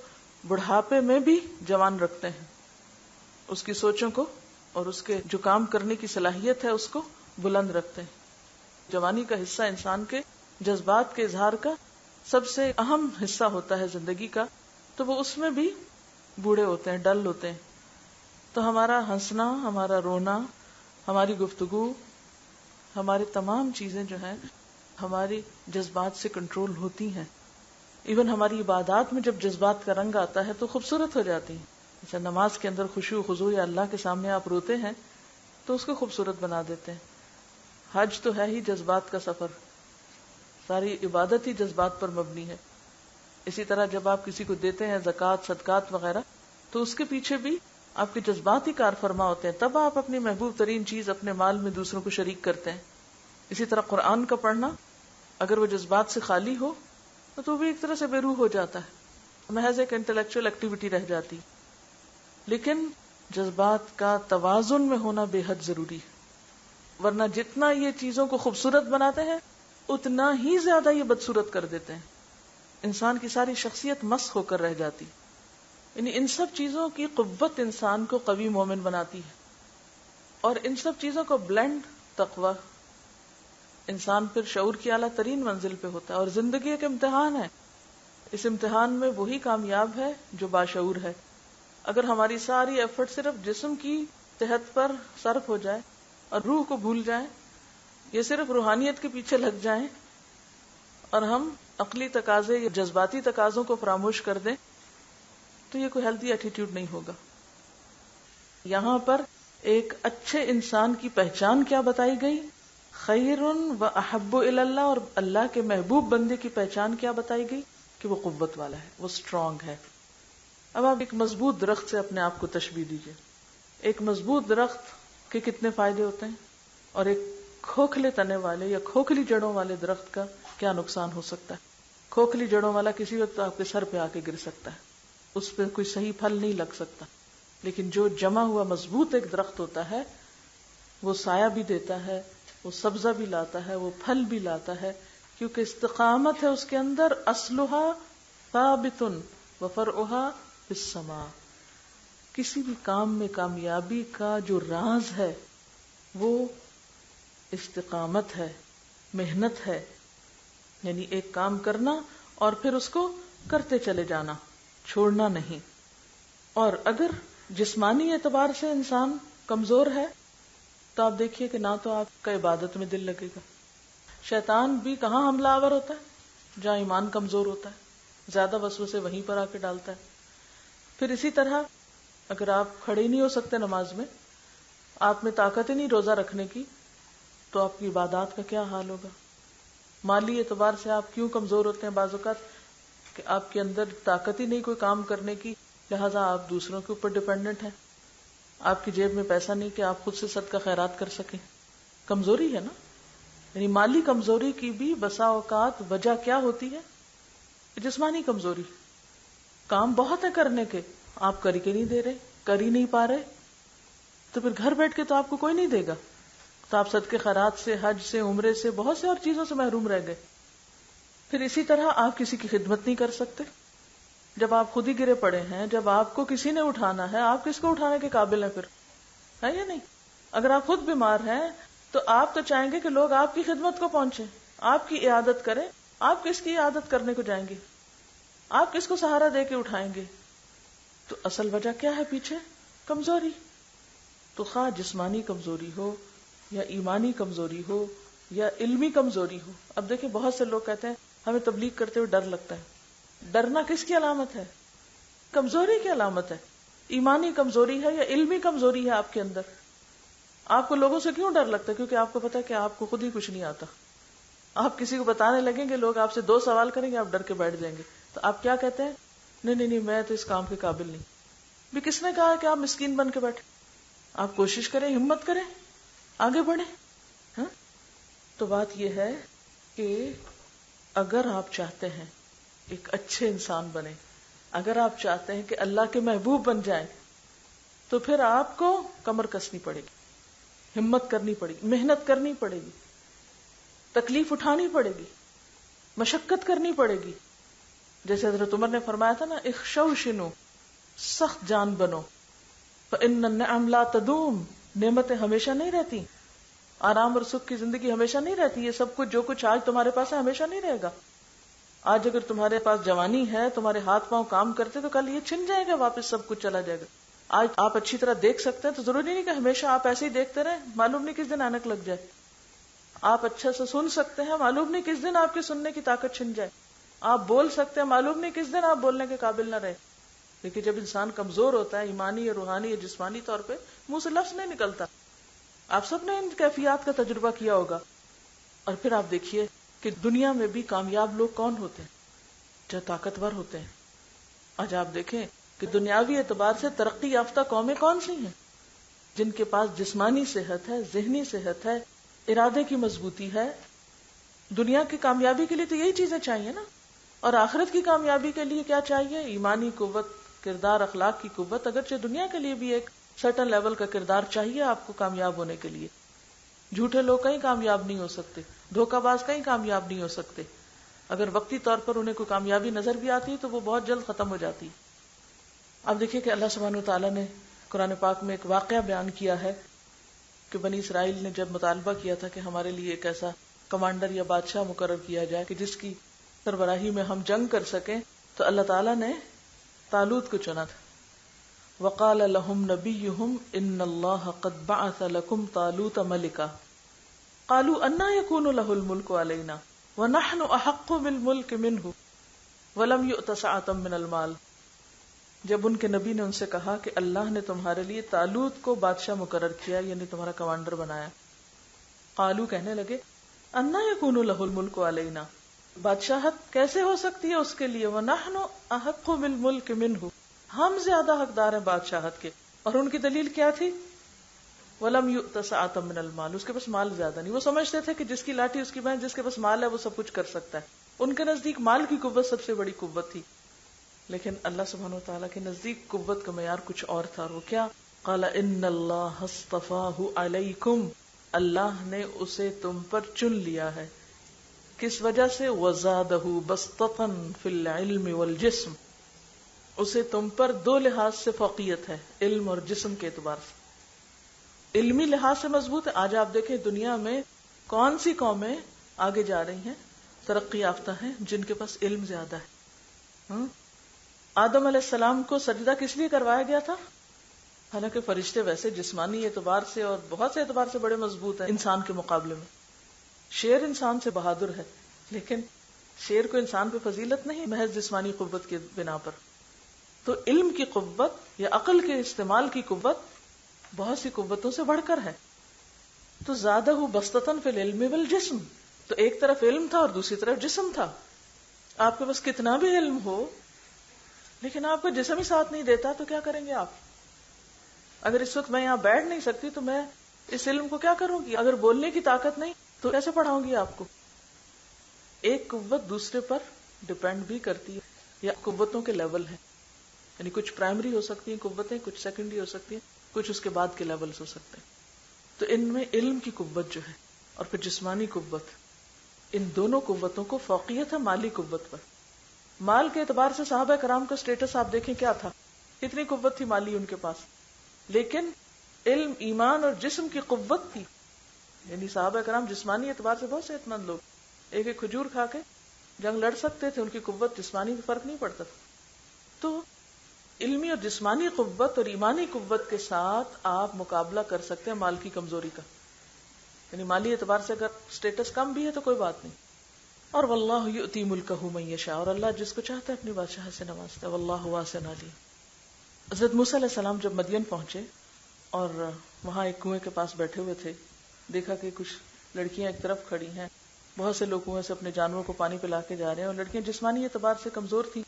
A: بڑھاپے میں بھی جوان رکھتے ہیں، اس کی سوچوں کو اور اس کے جو کام کرنے کی صلاحیت ہے اس کو بلند رکھتے ہیں. جوانی کا حصہ انسان کے جذبات کے اظہار کا سب سے اہم حصہ ہوتا ہے زندگی کا، تو وہ اس میں بھی بوڑھے ہوتے ہیں، ڈل ہوتے ہیں. تو ہمارا ہنسنا، ہمارا رونا، ہماری گفتگو، ہماری تمام چیزیں جو ہیں ہماری جذبات سے کنٹرول ہوتی ہیں. ایون ہماری عبادات میں جب جذبات کا رنگ آتا ہے تو خوبصورت ہو جاتی ہیں. جیسے نماز کے اندر خشوع و خضوع یا اللہ کے سامنے آپ روتے ہیں تو اس کو خوبصورت بنا دیتے ہیں. حج تو ہے ہی جذبات کا سفر، ساری عبادت ہی جذبات پر مبنی ہے. اسی طرح جب آپ کسی کو دیتے ہیں زکوٰۃ، صدقات وغیرہ، تو اس کے پیچھے بھی آپ کے جذبات ہی کار فرما ہوتے ہیں، تب آپ اپنی محبوب ترین چیز اپنے مال میں دوسروں کو شریک کرتے ہیں. اسی طرح قرآن کا پڑھنا اگر وہ جذبات سے خالی ہو تو بھی ایک طرح سے بے روح ہو جاتا ہے، محض ایک انٹلیکچوئل ایکٹیویٹی رہ جاتی. لیکن جذبات کا توازن میں ہونا بے حد ضروری ہے، ورنہ جتنا یہ چیزوں کو خوبصورت بناتے ہیں اتنا ہی زیادہ یہ بدصورت کر دیتے ہیں. انسان کی ساری شخصیت مسخ ہو کر رہ جاتی. یعنی ان سب چیزوں کی قوت انسان کو قوی مومن بناتی ہے، اور ان سب چیزوں کو بلینڈ تقوی انسان پھر شعور کی اعلیٰ ترین منزل پہ ہوتا ہے. اور زندگی ایک امتحان ہے، اس امتحان میں وہی کامیاب ہے جو باشعور ہے. اگر ہماری ساری ایفرٹ صرف جسم کی صحت پر صرف ہو جائے اور روح کو بھول جائیں، یا صرف روحانیت کے پیچھے لگ جائیں اور ہم عقلی تقاضے یا جذباتی تقاضوں کو فراموش کر دیں، تو یہ کوئی ہیلتھی ایٹیٹیوڈ نہیں ہوگا. یہاں پر ایک اچھے انسان کی پہچان کیا بتائی گئی؟ خیر و احب الی اللہ. اور اللہ کے محبوب بندے کی پہچان کیا بتائی گئی؟ کہ وہ قوت والا ہے، وہ اسٹرانگ ہے. اب آپ ایک مضبوط درخت سے اپنے آپ کو تشبیہ دیجیے. ایک مضبوط درخت کے کتنے فائدے ہوتے ہیں، اور ایک کھوکھلے تنے والے یا کھوکھلی جڑوں والے درخت کا کیا نقصان ہو سکتا ہے. کھوکھلی جڑوں والا کسی وقت آپ کے سر پہ آ کے گر سکتا ہے، اس پہ کوئی صحیح پھل نہیں لگ سکتا. لیکن جو جمع ہوا مضبوط ایک درخت ہوتا ہے وہ سایہ بھی دیتا ہے، وہ سبزہ بھی لاتا ہے، وہ پھل بھی لاتا ہے، کیونکہ استقامت ہے اس کے اندر. اصلها ثابت وفرعها فی السماء. کسی بھی کام میں کامیابی کا جو راز ہے وہ استقامت ہے، محنت ہے. یعنی ایک کام کرنا اور پھر اس کو کرتے چلے جانا، چھوڑنا نہیں. اور اگر جسمانی اعتبار سے انسان کمزور ہے تو آپ دیکھیے کہ نہ تو آپ کا عبادت میں دل لگے گا. شیطان بھی کہاں حملہ آور ہوتا ہے؟ جہاں ایمان کمزور ہوتا ہے، زیادہ وسوسے وہیں پر آ کے ڈالتا ہے. پھر اسی طرح اگر آپ کھڑے نہیں ہو سکتے نماز میں، آپ میں طاقت ہی نہیں روزہ رکھنے کی، تو آپ کی عبادات کا کیا حال ہوگا؟ مالی اعتبار سے آپ کیوں کمزور ہوتے ہیں بعض اوقات؟ کہ آپ کے اندر طاقت ہی نہیں کوئی کام کرنے کی، لہذا آپ دوسروں کے اوپر ڈیپینڈنٹ ہیں. آپ کی جیب میں پیسہ نہیں کہ آپ خود سے صدقہ خیرات کر سکیں. کمزوری ہے نا. یعنی مالی کمزوری کی بھی بسا اوقات وجہ کیا ہوتی ہے؟ جسمانی کمزوری. کام بہت ہے کرنے کے، آپ کر کے نہیں دے رہے، کر ہی نہیں پا رہے، تو پھر گھر بیٹھ کے تو آپ کو کوئی نہیں دے گا، تو آپ صدقے خیرات سے، حج سے، عمرے سے، بہت سے اور چیزوں سے محروم رہ گئے. پھر اسی طرح آپ کسی کی خدمت نہیں کر سکتے. جب آپ خود ہی گرے پڑے ہیں، جب آپ کو کسی نے اٹھانا ہے، آپ کس کو اٹھانے کے قابل ہیں پھر؟ ہے یا نہیں؟ اگر آپ خود بیمار ہیں تو آپ تو چاہیں گے کہ لوگ آپ کی خدمت کو پہنچیں، آپ کی عیادت کریں. آپ کس کی عیادت کرنے کو جائیں گے؟ آپ کس کو سہارا دے کے اٹھائیں گے؟ تو اصل وجہ کیا ہے پیچھے؟ کمزوری. تو خواہ جسمانی کمزوری ہو یا ایمانی کمزوری ہو یا علمی کمزوری ہو. اب دیکھیں بہت سے لوگ کہتے ہیں ہمیں تبلیغ کرتے ہوئے ڈر لگتا ہے. ڈرنا کس کی علامت ہے؟ کمزوری کی علامت ہے. ایمانی کمزوری ہے یا علمی کمزوری ہے آپ کے اندر؟ آپ کو لوگوں سے کیوں ڈر لگتا ہے؟ کیونکہ آپ کو پتا ہے کہ آپ کو خود ہی کچھ نہیں آتا. آپ کسی کو بتانے لگیں گے، لوگ آپ سے 2 سوال کریں گے، آپ ڈر کے بیٹھ جائیں گے. تو آپ کیا کہتے ہیں؟ نہیں میں تو اس کام کے قابل نہیں. بھی کس نے کہا کہ آپ مسکین بن کے بیٹھے؟ آپ کوشش کریں، ہمت کریں، آگے بڑھیں. ہاں؟ تو بات یہ ہے کہ اگر آپ چاہتے ہیں ایک اچھے انسان بنے، اگر آپ چاہتے ہیں کہ اللہ کے محبوب بن جائیں، تو پھر آپ کو کمر کسنی پڑے گی، ہمت کرنی پڑے گی، محنت کرنی پڑے گی، تکلیف اٹھانی پڑے گی، مشقت کرنی پڑے گی. جیسے حضرت عمر نے فرمایا تھا نا، اخشوشنو، سخت جان بنو، فإن النعم لا تدوم، نعمتیں ہمیشہ نہیں رہتی، آرام اور سکھ کی زندگی ہمیشہ نہیں رہتی. یہ سب کچھ جو کچھ آج تمہارے پاس ہے ہمیشہ نہیں رہے گا. آج اگر تمہارے پاس جوانی ہے، تمہارے ہاتھ پاؤں کام کرتے، تو کل یہ چھن جائے گا، واپس سب کچھ چلا جائے گا. آج آپ اچھی طرح دیکھ سکتے ہیں تو ضروری نہیں کہ ہمیشہ آپ ایسے ہی دیکھتے رہیں، معلوم نہیں کس دن اینک لگ جائے. آپ اچھا سے سن سکتے ہیں، معلوم نہیں کس دن آپ کے سننے کی طاقت چھن جائے. آپ بول سکتے ہیں، معلوم نہیں کس دن آپ بولنے کے قابل نہ رہے. لیکن جب انسان کمزور ہوتا ہے، ایمانی یا روحانی یا جسمانی طور پہ، منہ سے لفظ نہیں نکلتا. آپ سب نے ان کیفیات کا تجربہ کیا ہوگا. اور پھر آپ دیکھیے کہ دنیا میں بھی کامیاب لوگ کون ہوتے ہیں؟ جو طاقتور ہوتے ہیں. آج آپ دیکھیں کہ دنیاوی اعتبار سے ترقی یافتہ قومیں کون سی ہیں؟ جن کے پاس جسمانی صحت ہے، ذہنی صحت ہے، ارادے کی مضبوطی ہے. دنیا کی کامیابی کے لیے تو یہی چیزیں چاہیے نا. اور آخرت کی کامیابی کے لیے کیا چاہیے؟ ایمانی قوت، کردار اخلاق کی قوت. اگرچہ دنیا کے لیے بھی ایک سرٹن لیول کا کردار چاہیے آپ کو کامیاب ہونے کے لیے. جھوٹے لوگ کہیں کامیاب نہیں ہو سکتے، دھوکہ باز کہیں کامیاب نہیں ہو سکتے. اگر وقتی طور پر انہیں کوئی کامیابی نظر بھی آتی ہے تو وہ بہت جلد ختم ہو جاتی. اب دیکھیے کہ اللہ سبحانہ وتعالیٰ نے قرآن پاک میں ایک واقعہ بیان کیا ہے کہ بنی اسرائیل نے جب مطالبہ کیا تھا کہ ہمارے لیے ایک ایسا کمانڈر یا بادشاہ مقرر کیا جائے کہ جس کی سربراہی میں ہم جنگ کر سکیں، تو اللہ تعالیٰ نے طالوت کو چنا تھا. وقال لهم نبيهم ان الله قد بعث لكم طالوت ملكا قالوا انا يكون له الملك علينا ونحن احق بالملك منه ولم يؤت سعة من المال. جب ان کے نبی نے ان سے کہا کہ اللہ نے تمہارے لیے طالوت کو بادشاہ مقرر کیا، یعنی تمہارا کمانڈر بنایا. قالو، کہنے لگے، انا یکون له الملک علینا، بادشاہت کیسے ہو سکتی ہے اس کے لیے، ونحن احق بالملک منہ، ہم زیادہ حقدار ہیں بادشاہت کے. اور ان کی دلیل کیا تھی؟ ولم یؤت سعة من المال، اس کے پاس مال زیادہ نہیں. وہ سمجھتے تھے کہ جس کی لاٹھی اس کی بہن، جس کے پاس مال ہے وہ سب کچھ کر سکتا ہے. ان کے نزدیک مال کی قوت سب سے بڑی قوت تھی. لیکن اللہ سبحانہ وتعالیٰ کے نزدیک قوت کا معیار کچھ اور تھا. وہ کیا؟ قال ان اللہ اصطفاہ علیکم، اللہ نے اسے تم پر چن لیا ہے. کس وجہ سے؟ وزادہ بسطۃ فی العلم والجسم، اسے تم پر 2 لحاظ سے فوقیت ہے، علم اور جسم کے اعتبار سے. علمی لحاظ سے مضبوط ہے. آج آپ دیکھیں دنیا میں کون سی قومیں آگے جا رہی ہیں، ترقی یافتہ ہیں، جن کے پاس علم زیادہ ہے. آدم علیہ السلام کو سجدہ کس لیے کروایا گیا تھا؟ حالانکہ فرشتے ویسے جسمانی اعتبار سے اور بہت سے اعتبار سے بڑے مضبوط ہیں انسان کے مقابلے میں. شیر انسان سے بہادر ہے، لیکن شیر کو انسان پہ فضیلت نہیں، محض جسمانی قوت کے بنا پر. تو علم کی قوت یا عقل کے استعمال کی قوت بہت سی قوتوں سے بڑھ کر ہے. تو زادہ بسطۃ فی العلم والجسم، تو ایک طرف علم تھا اور دوسری طرف جسم تھا. آپ کے پاس کتنا بھی علم ہو لیکن آپ کا جسم ہی ساتھ نہیں دیتا تو کیا کریں گے آپ؟ اگر اس وقت میں یہاں بیٹھ نہیں سکتی تو میں اس علم کو کیا کروں گی؟ اگر بولنے کی طاقت نہیں تو کیسے پڑھاؤں گی آپ کو؟ ایک قوت دوسرے پر ڈپینڈ بھی کرتی ہے، یا قوتوں کے لیول ہیں، یعنی کچھ پرائمری ہو سکتی ہیں قوتیں، کچھ سیکنڈری ہو سکتی ہیں، کچھ اس کے بعد کے لیولز ہو سکتے ہیں. تو ان میں علم کی قوت جو ہے اور پھر جسمانی قوت، ان دونوں قوتوں کو فوقیت ہے مالی قوت پر. مال کے اعتبار سے صحابہ کرام کا سٹیٹس آپ دیکھیں کیا تھا، کتنی قوت تھی مالی ان کے پاس. لیکن علم، ایمان اور جسم کی قوت تھی. یعنی صحابہ کرام جسمانی اعتبار سے بہت صحت مند لوگ، ایک ایک کھجور کھا کے جنگ لڑ سکتے تھے، ان کی قوت جسمانی میں فرق نہیں پڑتا تھا. تو علمی اور جسمانی قوت اور ایمانی قوت کے ساتھ آپ مقابلہ کر سکتے ہیں مال کی کمزوری کا. یعنی مالی اعتبار سے اگر سٹیٹس کم بھی ہے تو کوئی بات نہیں، اور واللہ یؤتی ملکہ من یشاء، اور اللہ جس کو چاہتا ہے اپنی بادشاہ سے نوازتا ہے، واللہ واسع علیم۔ حضرت موسیٰ علیہ السلام جب مدین پہنچے اور وہاں ایک کنویں کے پاس بیٹھے ہوئے تھے، دیکھا کہ کچھ لڑکیاں ایک طرف کھڑی ہیں، بہت سے لوگ کنویں سے اپنے جانوروں کو پانی پلا کے جا رہے ہیں، اور لڑکیاں جسمانی اعتبار سے کمزور تھیں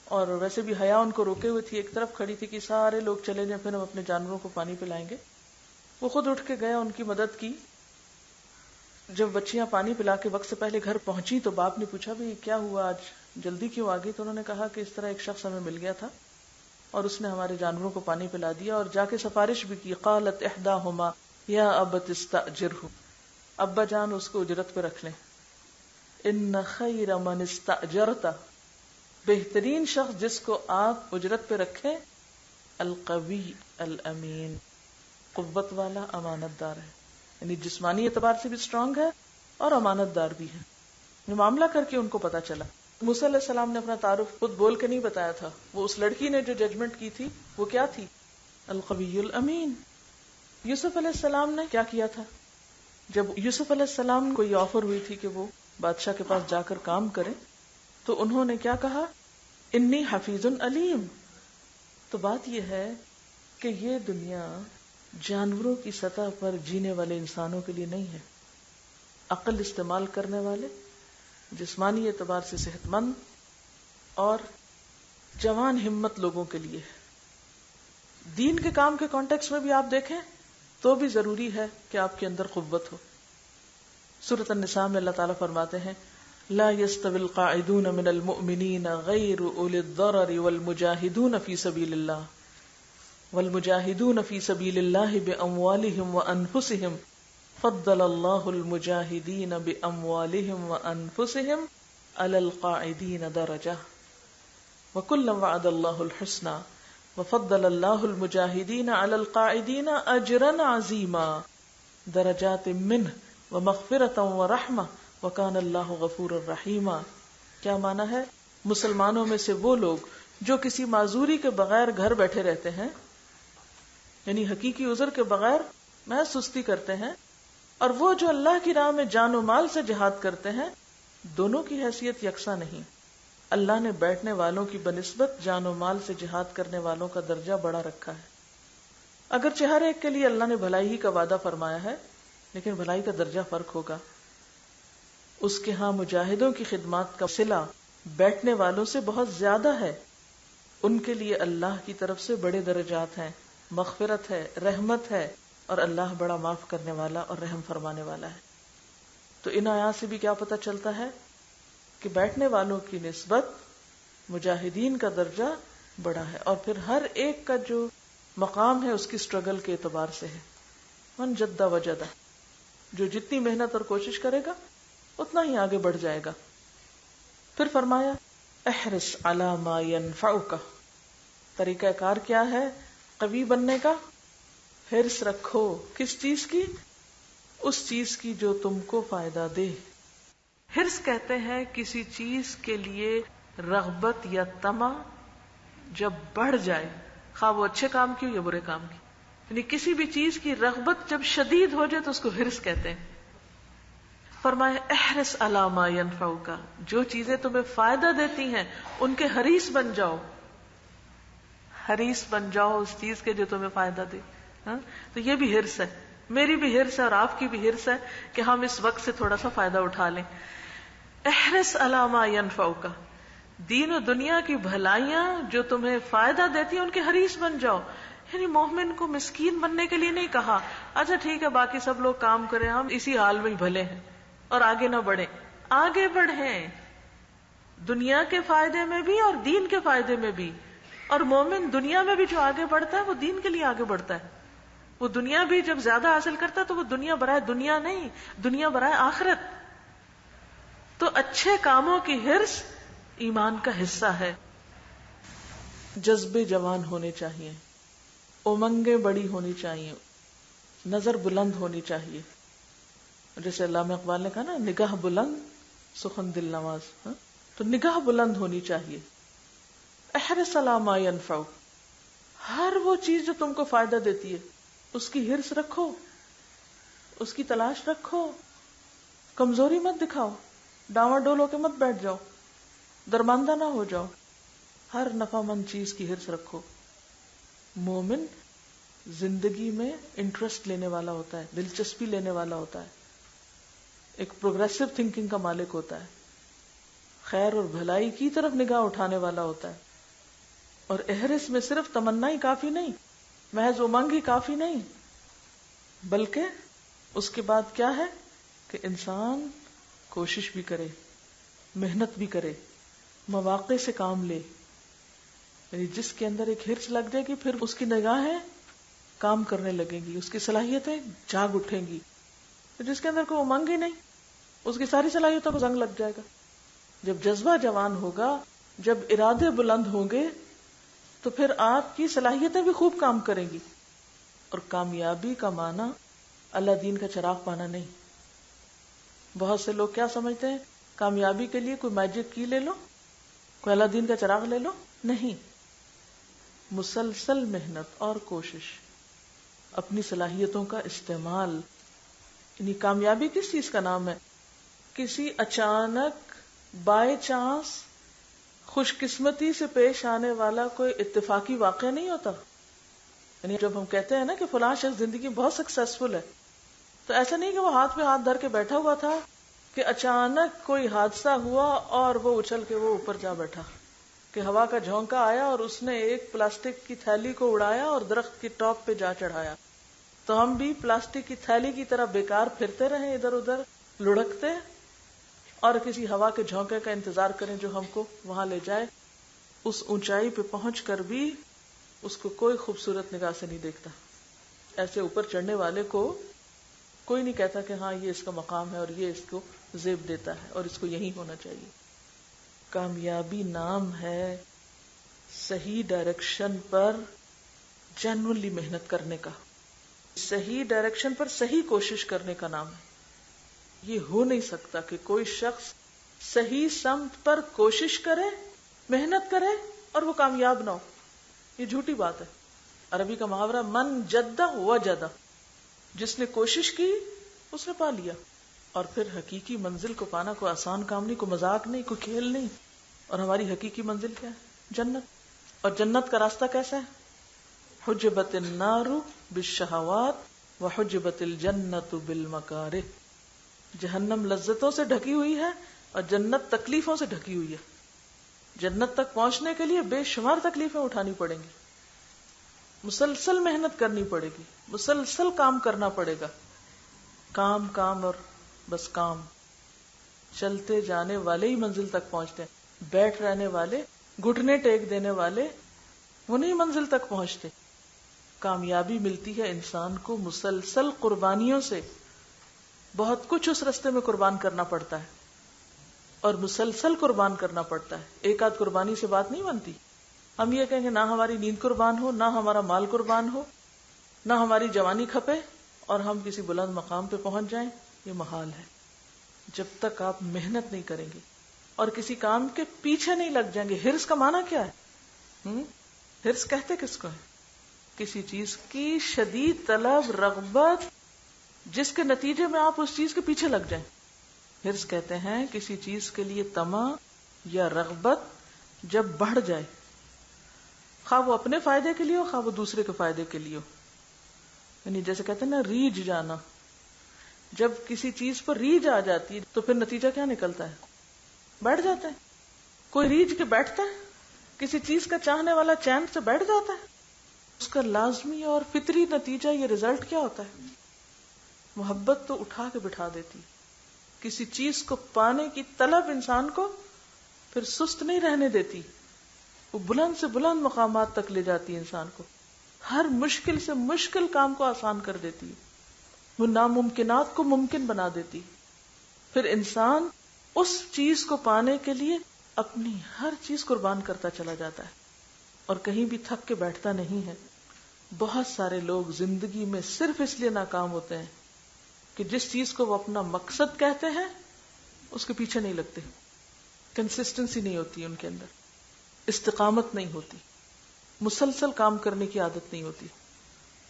A: اور ویسے بھی حیا ان کو روکے ہوئے تھی، ایک طرف کھڑی تھی کہ سارے لوگ چلے جائیں پھر ہم اپنے جانوروں کو پانی پلائیں گے۔ وہ خود اٹھ کے گیا، ان کی مدد کی۔ جب بچیاں پانی پلا کے وقت سے پہلے گھر پہنچی تو باپ نے پوچھا بھی کیا ہوا، آج جلدی کیوں آ گئی؟ تو انہوں نے کہا کہ اس طرح ایک شخص ہمیں مل گیا تھا اور اس نے ہمارے جانوروں کو پانی پلا دیا اور جا کے سفارش بھی کی۔ قالت احداہما یا ابت استاجرہ، ابا جان اس کو اجرت پہ رکھ لیں۔ ان خیر من استاجرت، بہترین شخص جس کو آپ اجرت پہ رکھیں، القوی الامین، قوت والا امانت دار ہے، یعنی جسمانی اعتبار سے بھی اسٹرانگ ہے اور امانت دار بھی ہے۔ یہ معاملہ کر کے ان کو پتا چلا۔ موسیٰ علیہ السلام نے اپنا تعارف خود بول کے نہیں بتایا تھا، وہ اس لڑکی نے جو ججمنٹ کی تھی وہ کیا تھی؟ القوی الامین۔ یوسف علیہ السلام نے کیا کیا تھا؟ جب یوسف علیہ السلام کو یہ آفر ہوئی تھی کہ وہ بادشاہ کے پاس جا کر کام کریں تو انہوں نے کیا کہا؟ انی حفیظ علیم۔ تو بات یہ ہے کہ یہ دنیا جانوروں کی سطح پر جینے والے انسانوں کے لیے نہیں ہے، عقل استعمال کرنے والے، جسمانی اعتبار سے صحت مند اور جوان ہمت لوگوں کے لیے ہے۔ دین کے کام کے کانٹیکس میں بھی آپ دیکھیں تو بھی ضروری ہے کہ آپ کے اندر قوت ہو۔ سورۃ النساء میں اللہ تعالیٰ فرماتے ہیں لا يستوي القاعدون من المؤمنین غیر اولی الضرر والمجاہدون فی سبیل اللہ باموالہم وانفسہم فضل اللہ المجاہدین باموالہم وانفسہم علی القاعدین درجہ وکلا وعد اللہ الحسنى وفضل اللہ المجاہدین علی القاعدین اجرا عظیما درجات منہ ومغفرۃ ورحمہ وکان اللہ غفور الرحیم۔ کیا معنی ہے؟ مسلمانوں میں سے وہ لوگ جو کسی معذوری کے بغیر گھر بیٹھے رہتے ہیں، یعنی حقیقی عذر کے بغیر محض سستی کرتے ہیں، اور وہ جو اللہ کی راہ میں جان و مال سے جہاد کرتے ہیں، دونوں کی حیثیت یکساں نہیں۔ اللہ نے بیٹھنے والوں کی بنسبت جان و مال سے جہاد کرنے والوں کا درجہ بڑا رکھا ہے۔ اگرچہ ہر ایک کے لیے اللہ نے بھلائی ہی کا وعدہ فرمایا ہے، لیکن بھلائی کا درجہ فرق ہوگا۔ اس کے ہاں مجاہدوں کی خدمات کا صلہ بیٹھنے والوں سے بہت زیادہ ہے، ان کے لیے اللہ کی طرف سے بڑے درجات ہیں، مغفرت ہے، رحمت ہے، اور اللہ بڑا معاف کرنے والا اور رحم فرمانے والا ہے۔ تو ان آیات سے بھی کیا پتہ چلتا ہے کہ بیٹھنے والوں کی نسبت مجاہدین کا درجہ بڑا ہے، اور پھر ہر ایک کا جو مقام ہے اس کی سٹرگل کے اعتبار سے ہے۔ من جد وجد، جو جتنی محنت اور کوشش کرے گا اتنا ہی آگے بڑھ جائے گا۔ پھر فرمایا احرص علی ما ینفعک، طریقہ کار کیا ہے قوی بننے کا؟ حرص رکھو، کس چیز کی؟ اس چیز کی جو تم کو فائدہ دے۔ حرص کہتے ہیں کسی چیز کے لیے رغبت یا طمع جب بڑھ جائے، خواہ وہ اچھے کام کی ہو یا برے کام کی، یعنی کسی بھی چیز کی رغبت جب شدید ہو جائے تو اس کو حرص کہتے ہیں۔ فرمایا احرص علی ما ینفعک، جو چیزیں تمہیں فائدہ دیتی ہیں ان کے حریص بن جاؤ، حریص بن جاؤ اس چیز کے جو تمہیں فائدہ دے۔ تو یہ بھی حرص ہے، میری بھی حرص ہے اور آپ کی بھی حرص ہے کہ ہم اس وقت سے تھوڑا سا فائدہ اٹھا لیں۔ احرص علی ما ینفعک، دین و دنیا کی بھلائیاں جو تمہیں فائدہ دیتی ہیں ان کے حریص بن جاؤ۔ یعنی مومن کو مسکین بننے کے لیے نہیں کہا اچھا ٹھیک ہے باقی سب لوگ کام کریں ہم اسی حال میں ہی بھلے ہیں اور آگے نہ بڑھیں، آگے بڑھیں دنیا کے فائدے میں بھی اور دین کے فائدے میں بھی۔ اور مومن دنیا میں بھی جو آگے بڑھتا ہے وہ دین کے لیے آگے بڑھتا ہے۔ وہ دنیا بھی جب زیادہ حاصل کرتا ہے تو وہ دنیا برائے دنیا نہیں، دنیا برائے آخرت۔ تو اچھے کاموں کی حرص ایمان کا حصہ ہے۔ جذبے جوان ہونے چاہیے، امنگیں بڑی ہونی چاہیے، نظر بلند ہونی چاہیے۔ جیسے علامہ اقبال نے کہا نا نگاہ بلند سخن دل نواز، تو نگاہ بلند ہونی چاہیے۔ احرص علی ما ینفعک، ہر وہ چیز جو تم کو فائدہ دیتی ہے اس کی حرص رکھو، اس کی تلاش رکھو، کمزوری مت دکھاؤ۔ ڈاواڈول ہو کے مت بیٹھ جاؤ، درماندہ نہ ہو جاؤ، ہر نفع مند چیز کی حرص رکھو. مومن زندگی میں انٹرسٹ لینے والا ہوتا ہے، دلچسپی لینے والا ہوتا ہے، ایک پروگریسو تھنکنگ کا مالک ہوتا ہے، خیر اور بھلائی کی طرف نگاہ اٹھانے والا ہوتا ہے. اور احرص میں صرف تمنا ہی کافی نہیں، محض امنگ ہی کافی نہیں، بلکہ اس کے بعد کیا ہے کہ انسان کوشش بھی کرے، محنت بھی کرے، مواقع سے کام لے. یعنی جس کے اندر ایک حرص لگ جائے گی پھر اس کی نگاہیں کام کرنے لگیں گی، اس کی صلاحیتیں جاگ اٹھیں گی. جس کے اندر کوئی امنگ ہی نہیں، اس کی ساری صلاحیتوں کو زنگ لگ جائے گا. جب جذبہ جوان ہوگا، جب ارادے بلند ہوں گے تو پھر آپ کی صلاحیتیں بھی خوب کام کریں گی. اور کامیابی کا معنی اللہ دین کا چراغ پانا نہیں. بہت سے لوگ کیا سمجھتے ہیں، کامیابی کے لیے کوئی میجک کی لے لو، کوئی اللہ دین کا چراغ لے لو. نہیں، مسلسل محنت اور کوشش، اپنی صلاحیتوں کا استعمال. یعنی کامیابی کس چیز کا نام ہے؟ کسی اچانک بائی چانس خوش قسمتی سے پیش آنے والا کوئی اتفاقی واقعہ نہیں ہوتا. یعنی جب ہم کہتے ہیں نا کہ فلاں شخص زندگی میں بہت سکسیسفل ہے، تو ایسا نہیں کہ وہ ہاتھ پہ ہاتھ دھر کے بیٹھا ہوا تھا کہ اچانک کوئی حادثہ ہوا اور وہ اچھل کے وہ اوپر جا بیٹھا، کہ ہوا کا جھونکا آیا اور اس نے ایک پلاسٹک کی تھیلی کو اڑایا اور درخت کی ٹاپ پہ جا چڑھایا. تو ہم بھی پلاسٹک کی تھیلی کی طرح بیکار پھرتے رہیں، ادھر ادھر لڑکتے، اور کسی ہوا کے جھونکے کا انتظار کریں جو ہم کو وہاں لے جائے. اس اونچائی پہ پہنچ کر بھی اس کو کوئی خوبصورت نگاہ سے نہیں دیکھتا. ایسے اوپر چڑھنے والے کو کوئی نہیں کہتا کہ ہاں یہ اس کا مقام ہے اور یہ اس کو زیب دیتا ہے اور اس کو یہی ہونا چاہیے. کامیابی نام ہے صحیح ڈائریکشن پر جینوئنلی محنت کرنے کا، صحیح ڈائریکشن پر صحیح کوشش کرنے کا نام ہے. یہ ہو نہیں سکتا کہ کوئی شخص صحیح سمت پر کوشش کرے، محنت کرے اور وہ کامیاب نہ ہو. یہ جھوٹی بات ہے. عربی کا محاورہ من جدہ وجدہ، جس نے کوشش کی اس نے پا لیا. اور پھر حقیقی منزل کو پانا کوئی آسان کام نہیں، کوئی مذاق نہیں، کوئی کھیل نہیں. اور ہماری حقیقی منزل کیا ہے؟ جنت. اور جنت کا راستہ کیسا ہے؟ حجبت النار بالشہوات وحجبت الجنت بالمکارہ. جہنم لذتوں سے ڈھکی ہوئی ہے اور جنت تکلیفوں سے ڈھکی ہوئی ہے. جنت تک پہنچنے کے لیے بے شمار تکلیفیں اٹھانی پڑیں گی، مسلسل محنت کرنی پڑے گی، مسلسل کام کرنا پڑے گا. کام کام اور بس کام. چلتے جانے والے ہی منزل تک پہنچتے ہیں، بیٹھ رہنے والے، گھٹنے ٹیک دینے والے وہ نہیں منزل تک پہنچتے. کامیابی ملتی ہے انسان کو مسلسل قربانیوں سے. بہت کچھ اس رستے میں قربان کرنا پڑتا ہے اور مسلسل قربان کرنا پڑتا ہے. ایک آدھ قربانی سے بات نہیں بنتی. ہم یہ کہیں گے نہ ہماری نیند قربان ہو، نہ ہمارا مال قربان ہو، نہ ہماری جوانی کھپے اور ہم کسی بلند مقام پہ پہنچ جائیں، یہ محال ہے. جب تک آپ محنت نہیں کریں گے اور کسی کام کے پیچھے نہیں لگ جائیں گے. حرص کا معنی کیا ہے؟ حرص کہتے کس کو ہے؟ کسی چیز کی شدید طلب، رغبت، جس کے نتیجے میں آپ اس چیز کے پیچھے لگ جائیں. حرص کہتے ہیں کسی چیز کے لیے طمع یا رغبت جب بڑھ جائے، خواہ وہ اپنے فائدے کے لیے ہو، خواہ وہ دوسرے کے فائدے کے لیے ہو. یعنی جیسے کہتے ہیں نا ریجھ جانا. جب کسی چیز پر ریجھ آ جاتی ہے تو پھر نتیجہ کیا نکلتا ہے؟ بیٹھ جاتا ہے. کوئی ریجھ کے بیٹھتا ہے؟ کسی چیز کا چاہنے والا چین سے بیٹھ جاتا ہے؟ اس کا لازمی اور فطری نتیجہ، یہ رزلٹ کیا ہوتا ہے؟ محبت تو اٹھا کے بٹھا دیتی. کسی چیز کو پانے کی طلب انسان کو پھر سست نہیں رہنے دیتی، وہ بلند سے بلند مقامات تک لے جاتی انسان کو. ہر مشکل سے مشکل کام کو آسان کر دیتی، وہ ناممکنات کو ممکن بنا دیتی. پھر انسان اس چیز کو پانے کے لیے اپنی ہر چیز قربان کرتا چلا جاتا ہے اور کہیں بھی تھک کے بیٹھتا نہیں ہے. بہت سارے لوگ زندگی میں صرف اس لیے ناکام ہوتے ہیں کہ جس چیز کو وہ اپنا مقصد کہتے ہیں اس کے پیچھے نہیں لگتے. کنسسٹنسی نہیں ہوتی ان کے اندر، استقامت نہیں ہوتی، مسلسل کام کرنے کی عادت نہیں ہوتی.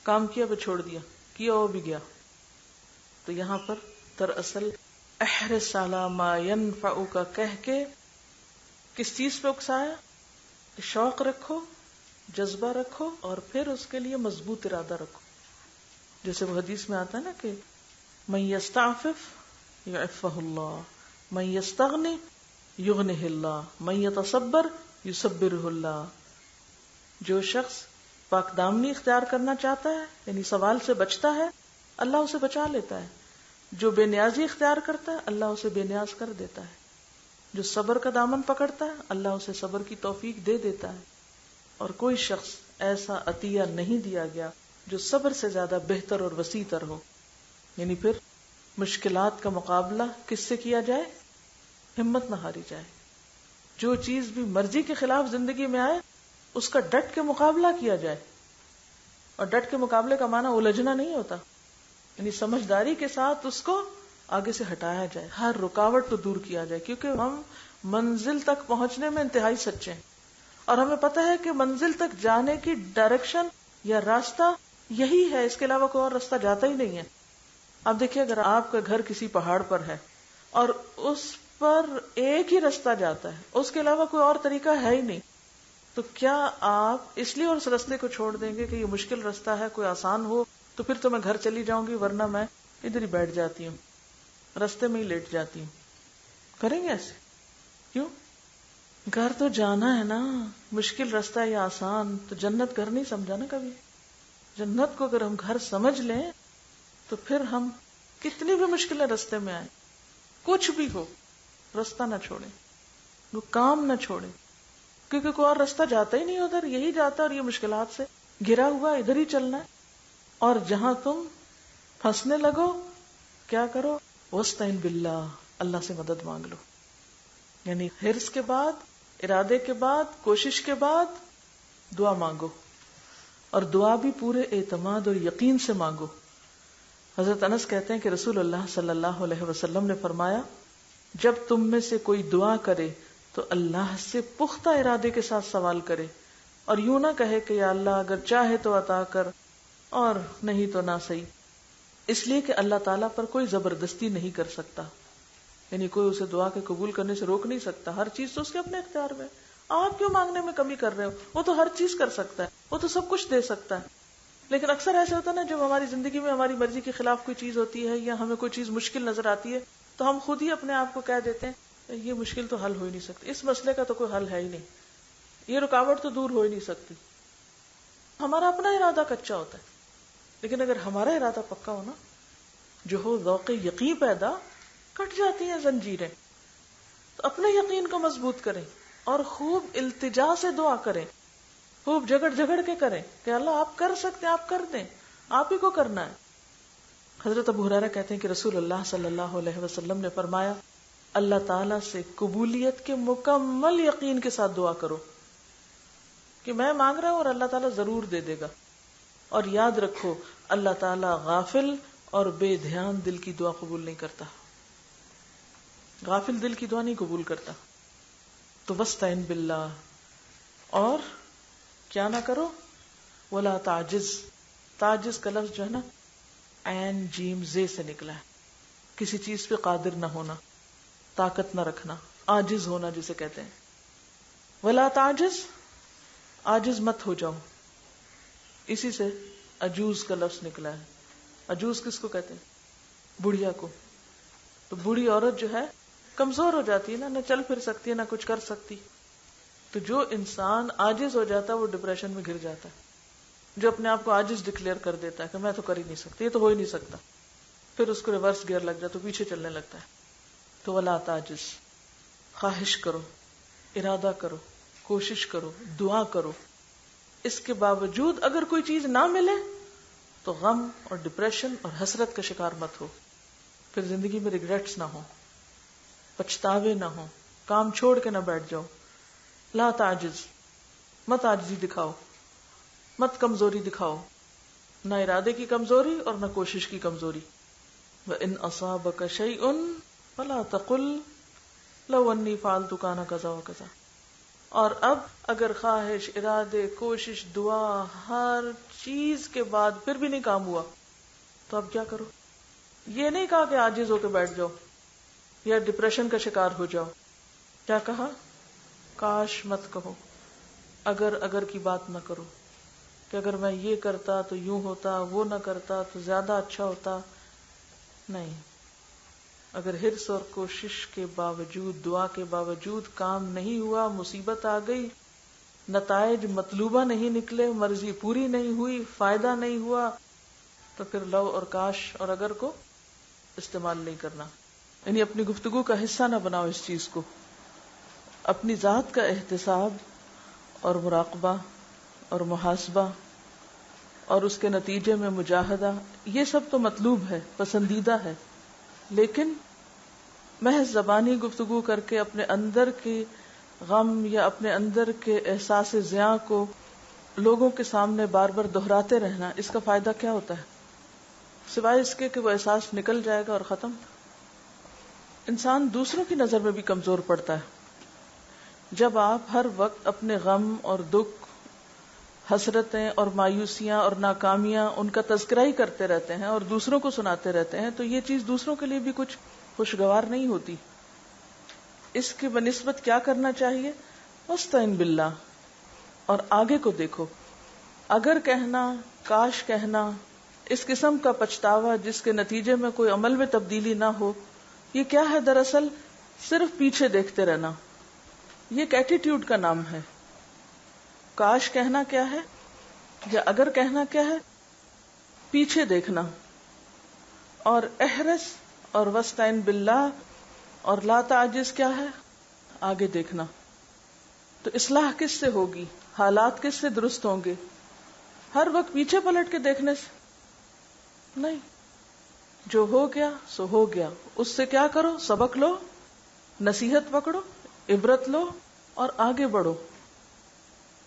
A: کام کیا پھر چھوڑ دیا، کیا وہ بھی گیا. تو یہاں پر دراصل احرص علی ما ینفعک کہہ کے کس چیز پہ اکسایا؟ کہ شوق رکھو، جذبہ رکھو، اور پھر اس کے لیے مضبوط ارادہ رکھو. جیسے وہ حدیث میں آتا ہے نا کہ من یستعفف یعفہ اللہ، من یستغنی یغنہ اللہ، من یتصبر یصبرہ اللہ. جو شخص پاک دامنی اختیار کرنا چاہتا ہے، یعنی سوال سے بچتا ہے، اللہ اسے بچا لیتا ہے. جو بے نیازی اختیار کرتا ہے، اللہ اسے بے نیاز کر دیتا ہے. جو صبر کا دامن پکڑتا ہے، اللہ اسے صبر کی توفیق دے دیتا ہے. اور کوئی شخص ایسا عطیہ نہیں دیا گیا جو صبر سے زیادہ بہتر اور وسیع تر ہو. یعنی پھر مشکلات کا مقابلہ کس سے کیا جائے؟ ہمت نہ ہاری جائے. جو چیز بھی مرضی کے خلاف زندگی میں آئے اس کا ڈٹ کے مقابلہ کیا جائے. اور ڈٹ کے مقابلے کا معنی الجھنا نہیں ہوتا، یعنی سمجھداری کے ساتھ اس کو آگے سے ہٹایا جائے، ہر رکاوٹ کو دور کیا جائے. کیونکہ ہم منزل تک پہنچنے میں انتہائی سچے ہیں، اور ہمیں پتہ ہے کہ منزل تک جانے کی ڈائریکشن یا راستہ یہی ہے، اس کے علاوہ کوئی اور راستہ جاتا ہی نہیں ہے. اب دیکھیے، اگر آپ کا گھر کسی پہاڑ پر ہے اور اس پر ایک ہی راستہ جاتا ہے، اس کے علاوہ کوئی اور طریقہ ہے ہی نہیں، تو کیا آپ اس لیے اس راستے کو چھوڑ دیں گے کہ یہ مشکل راستہ ہے، کوئی آسان ہو تو پھر تو میں گھر چلی جاؤں گی، ورنہ میں ادھر ہی بیٹھ جاتی ہوں، راستے میں ہی لیٹ جاتی ہوں؟ کریں گے ایسے؟ کیوں؟ گھر تو جانا ہے نا. مشکل راستہ یا آسان، تو جنت گھر نہیں سمجھا نا کبھی. جنت کو اگر ہم گھر سمجھ لیں تو پھر ہم کتنی بھی مشکلیں راستے میں آئیں، کچھ بھی ہو، راستہ نہ چھوڑیں، وہ کام نہ چھوڑیں، کیونکہ کوئی اور راستہ جاتا ہی نہیں، ادھر یہی جاتا، اور یہ مشکلات سے گھرا ہوا ادھر ہی چلنا ہے. اور جہاں تم پھنسنے لگو کیا کرو؟ وَاسْتَعِن بِاللَّهِ، اللہ سے مدد مانگ لو. یعنی حرص کے بعد، ارادے کے بعد، کوشش کے بعد دعا مانگو، اور دعا بھی پورے اعتماد اور یقین سے مانگو. حضرت انس کہتے ہیں کہ رسول اللہ صلی اللہ علیہ وسلم نے فرمایا، جب تم میں سے کوئی دعا کرے تو اللہ سے پختہ ارادے کے ساتھ سوال کرے، اور یوں نہ کہے کہ یا اللہ اگر چاہے تو عطا کر اور نہیں تو نہ صحیح. اس لیے کہ اللہ تعالیٰ پر کوئی زبردستی نہیں کر سکتا، یعنی کوئی اسے دعا کے قبول کرنے سے روک نہیں سکتا. ہر چیز تو اس کے اپنے اختیار میں. آپ کیوں مانگنے میں کمی کر رہے ہو؟ وہ تو ہر چیز کر سکتا ہے، وہ تو سب کچھ دے سکتا ہے. لیکن اکثر ایسے ہوتا ہے نا، جب ہماری زندگی میں ہماری مرضی کے خلاف کوئی چیز ہوتی ہے یا ہمیں کوئی چیز مشکل نظر آتی ہے تو ہم خود ہی اپنے آپ کو کہہ دیتے ہیں یہ مشکل تو حل ہو ہی نہیں سکتی، اس مسئلے کا تو کوئی حل ہے ہی نہیں، یہ رکاوٹ تو دور ہو ہی نہیں سکتی. ہمارا اپنا ارادہ کچا ہوتا ہے. لیکن اگر ہمارا ارادہ پکا ہو نا، جو ہو ذوق یقین پیدا، کٹ جاتی ہیں زنجیریں. تو اپنے یقین کو مضبوط کریں اور خوب التجا سے دعا کریں، خوب جگڑ کے کریں کہ اللہ آپ کر سکتے ہیں، آپ کر دیں، آپ ہی کو کرنا ہے. حضرت ابو ہریرہ کہتے ہیں کہ رسول اللہ صلی اللہ علیہ وسلم نے فرمایا، اللہ تعالیٰ سے قبولیت کے مکمل یقین کے ساتھ دعا کرو کہ میں مانگ رہا ہوں اور اللہ تعالیٰ ضرور دے دے گا. اور یاد رکھو، اللہ تعالیٰ غافل اور بے دھیان دل کی دعا قبول نہیں کرتا. غافل دل کی دعا نہیں قبول کرتا. تو وَاسْتَعِن بِاللَّهِ، اور کیا نہ کرو، وَلَا تَعْجِزْ. تعجز کا لفظ جو ہے نا عین جیم زے سے نکلا ہے، کسی چیز پہ قادر نہ ہونا، طاقت نہ رکھنا، عاجز ہونا جسے کہتے ہیں. وَلَا تَعْجِزْ، عاجز مت ہو جاؤ. اسی سے عجوز کا لفظ نکلا ہے. عجوز کس کو کہتے ہیں؟ بڑھیا کو. تو بوڑھی عورت جو ہے کمزور ہو جاتی ہے نا، نہ چل پھر سکتی ہے، نہ کچھ کر سکتی. تو جو انسان عاجز ہو جاتا ہے وہ ڈپریشن میں گر جاتا ہے. جو اپنے آپ کو عاجز ڈکلیئر کر دیتا ہے کہ میں تو کر ہی نہیں سکتی، یہ تو ہو ہی نہیں سکتا، پھر اس کو ریورس گیئر لگ جاتا، تو پیچھے چلنے لگتا ہے. تو ولا تعجز، خواہش کرو، ارادہ کرو، کوشش کرو، دعا کرو. اس کے باوجود اگر کوئی چیز نہ ملے تو غم اور ڈپریشن اور حسرت کا شکار مت ہو. پھر زندگی میں ریگریٹس نہ ہو، پچھتاوے نہ ہو، کام چھوڑ کے نہ بیٹھ جاؤ. لا تعجز، مت عاجزی دکھاؤ، مت کمزوری دکھاؤ، نہ ارادے کی کمزوری اور نہ کوشش کی کمزوری. وَإِنْ أَصَابَكَ شَيْءٌ فَلَا تَقُلْ لَوْ أَنِّي فَعَلْتُ كَانَ كَذَا وَكَذَا. اور اب اگر خواہش، ارادے، کوشش، دعا، ہر چیز کے بعد پھر بھی نہیں کام ہوا تو اب کیا کرو؟ یہ نہیں کہا کہ عاجز ہو کے بیٹھ جاؤ یا ڈپریشن کا شکار ہو جاؤ. کیا کہا؟ کاش مت کہو، اگر کی بات نہ کرو کہ اگر میں یہ کرتا تو یوں ہوتا، وہ نہ کرتا تو زیادہ اچھا ہوتا. نہیں، اگر حرص اور کوشش کے باوجود، دعا کے باوجود کام نہیں ہوا، مصیبت آ گئی، نتائج مطلوبہ نہیں نکلے، مرضی پوری نہیں ہوئی، فائدہ نہیں ہوا، تو پھر لو اور کاش اور اگر کو استعمال نہیں کرنا. یعنی اپنی گفتگو کا حصہ نہ بناؤ اس چیز کو. اپنی ذات کا احتساب اور مراقبہ اور محاسبہ اور اس کے نتیجے میں مجاہدہ، یہ سب تو مطلوب ہے، پسندیدہ ہے، لیکن محض زبانی گفتگو کر کے اپنے اندر کے غم یا اپنے اندر کے احساس زیاں کو لوگوں کے سامنے بار بار دہراتے رہنا، اس کا فائدہ کیا ہوتا ہے سوائے اس کے کہ وہ احساس نکل جائے گا اور ختم. انسان دوسروں کی نظر میں بھی کمزور پڑتا ہے. جب آپ ہر وقت اپنے غم اور دکھ، حسرتیں اور مایوسیاں اور ناکامیاں ان کا تذکرہ ہی کرتے رہتے ہیں اور دوسروں کو سناتے رہتے ہیں، تو یہ چیز دوسروں کے لیے بھی کچھ خوشگوار نہیں ہوتی. اس کے بنسبت کیا کرنا چاہیے؟ واستعن باللہ، اور آگے کو دیکھو. اگر کہنا، کاش کہنا، اس قسم کا پچھتاوا جس کے نتیجے میں کوئی عمل میں تبدیلی نہ ہو، یہ کیا ہے؟ دراصل صرف پیچھے دیکھتے رہنا. یہ ایک ایٹیٹیوڈ کا نام ہے. کاش کہنا کیا ہے یا اگر کہنا کیا ہے؟ پیچھے دیکھنا. اور احرص اور واستعن باللہ اور لا تعجز کیا ہے؟ آگے دیکھنا. تو اصلاح کس سے ہوگی؟ حالات کس سے درست ہوں گے؟ ہر وقت پیچھے پلٹ کے دیکھنے سے نہیں. جو ہو گیا سو ہو گیا، اس سے کیا کرو؟ سبق لو، نصیحت پکڑو، عبرت لو اور آگے بڑھو.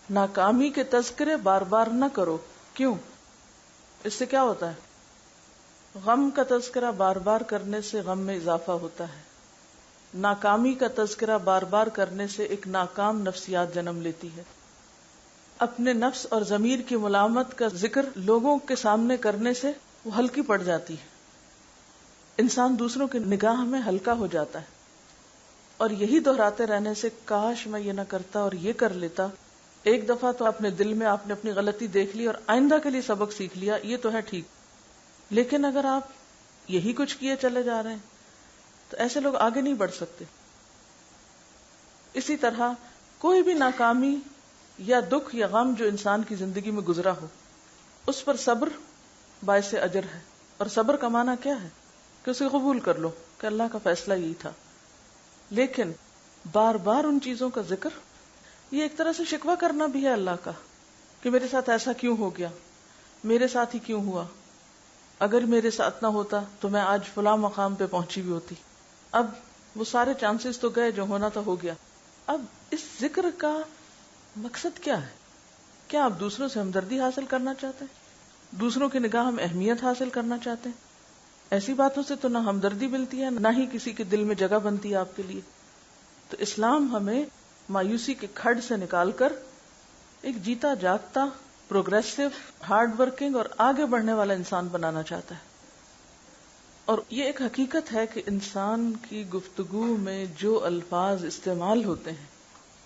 A: ناکامی کے تذکرے بار بار نہ کرو. کیوں؟ اس سے کیا ہوتا ہے؟ غم کا تذکرہ بار بار کرنے سے غم میں اضافہ ہوتا ہے. ناکامی کا تذکرہ بار بار کرنے سے ایک ناکام نفسیات جنم لیتی ہے. اپنے نفس اور ضمیر کی ملامت کا ذکر لوگوں کے سامنے کرنے سے وہ ہلکی پڑ جاتی ہے. انسان دوسروں کی نگاہ میں ہلکا ہو جاتا ہے. اور یہی دہراتے رہنے سے کاش میں یہ نہ کرتا اور یہ کر لیتا. ایک دفعہ تو اپنے دل میں آپ نے اپنی غلطی دیکھ لی اور آئندہ کے لیے سبق سیکھ لیا، یہ تو ہے ٹھیک. لیکن اگر آپ یہی کچھ کیے چلے جا رہے ہیں تو ایسے لوگ آگے نہیں بڑھ سکتے. اسی طرح کوئی بھی ناکامی یا دکھ یا غم جو انسان کی زندگی میں گزرا ہو، اس پر صبر باعث اجر ہے. اور صبر کا معنی کیا ہے؟ کہ اسے قبول کر لو کہ اللہ کا فیصلہ یہی تھا. لیکن بار بار ان چیزوں کا ذکر، یہ ایک طرح سے شکوہ کرنا بھی ہے اللہ کا کہ میرے ساتھ ایسا کیوں ہو گیا، میرے ساتھ ہی کیوں ہوا، اگر میرے ساتھ نہ ہوتا تو میں آج فلاں مقام پہ پہنچی بھی ہوتی. اب وہ سارے چانسز تو گئے، جو ہونا تھا ہو گیا. اب اس ذکر کا مقصد کیا ہے؟ کیا آپ دوسروں سے ہمدردی حاصل کرنا چاہتے ہیں؟ دوسروں کی نگاہ میں اہمیت حاصل کرنا چاہتے ہیں؟ ایسی باتوں سے تو نہ ہمدردی ملتی ہے، نہ ہی کسی کے دل میں جگہ بنتی ہے آپ کے لیے. تو اسلام ہمیں مایوسی کے کھڈ سے نکال کر ایک جیتا جاگتا، پروگریسو، ہارڈ ورکنگ اور آگے بڑھنے والا انسان بنانا چاہتا ہے. اور یہ ایک حقیقت ہے کہ انسان کی گفتگو میں جو الفاظ استعمال ہوتے ہیں